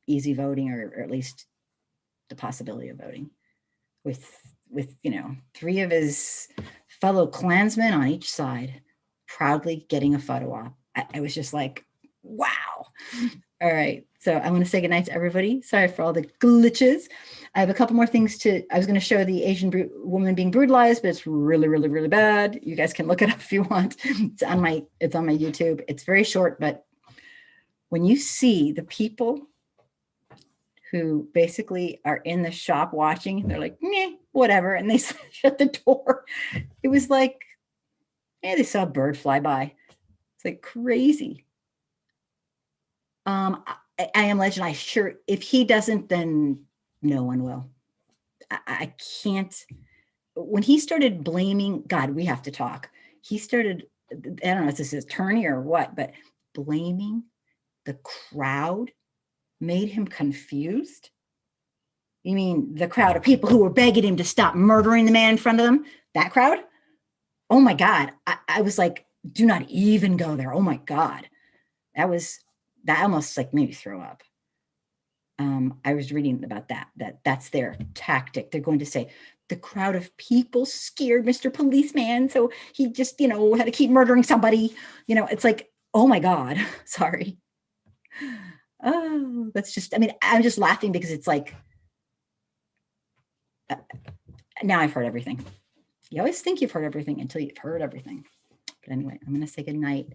easy voting or at least the possibility of voting with 3 of his fellow Klansmen on each side, proudly getting a photo op. I was just like, wow. All right. So I want to say goodnight to everybody. Sorry for all the glitches. I have a couple more things I was going to show the Asian woman being brutalized, but it's really, really, really bad. You guys can look it up if you want. It's on my YouTube. It's very short, but when you see the people who basically are in the shop watching, they're like, meh, whatever. And they shut the door. It was like, they saw a bird fly by. It's like crazy. I Am Legend, if he doesn't, then no one will. I can't. When he started blaming, God, we have to talk. He started, I don't know if this is attorney or what, but blaming the crowd made him confused. You mean the crowd of people who were begging him to stop murdering the man in front of them? That crowd? Oh my God. I was like, do not even go there. Oh my God. That almost like made me throw up. I was reading about that's their tactic. They're going to say the crowd of people scared Mr. Policeman, so he just, had to keep murdering somebody. It's like, oh my God, sorry. Oh, that's just, I'm just laughing because it's like, now I've heard everything. You always think you've heard everything until you've heard everything. But anyway, I'm going to say goodnight.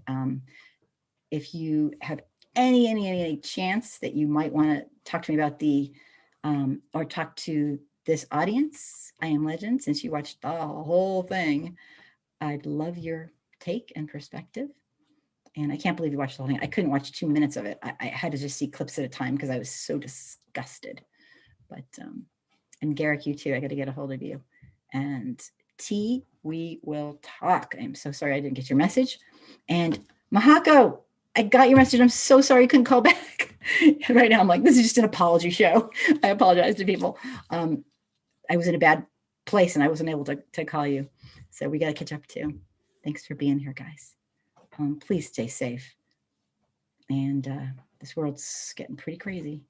If you have any chance that you might want to talk to me about or talk to this audience, I Am Legend, since you watched the whole thing, I'd love your take and perspective. And I can't believe you watched the whole thing. I couldn't watch 2 minutes of it. I had to just see clips at a time because I was so disgusted. But, and Garrick, you too, I got to get a hold of you. And T, we will talk. I'm so sorry I didn't get your message. And Mahako, I got your message. I'm so sorry you couldn't call back. Right now, I'm like, this is just an apology show. I apologize to people. I was in a bad place and I wasn't able to call you. So we got to catch up too. Thanks for being here, guys. Please stay safe. And this world's getting pretty crazy.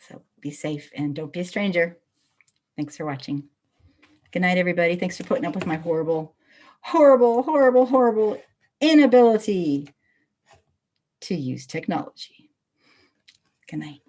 So be safe and don't be a stranger. Thanks for watching. Good night, everybody. Thanks for putting up with my horrible inability to use technology. Good night.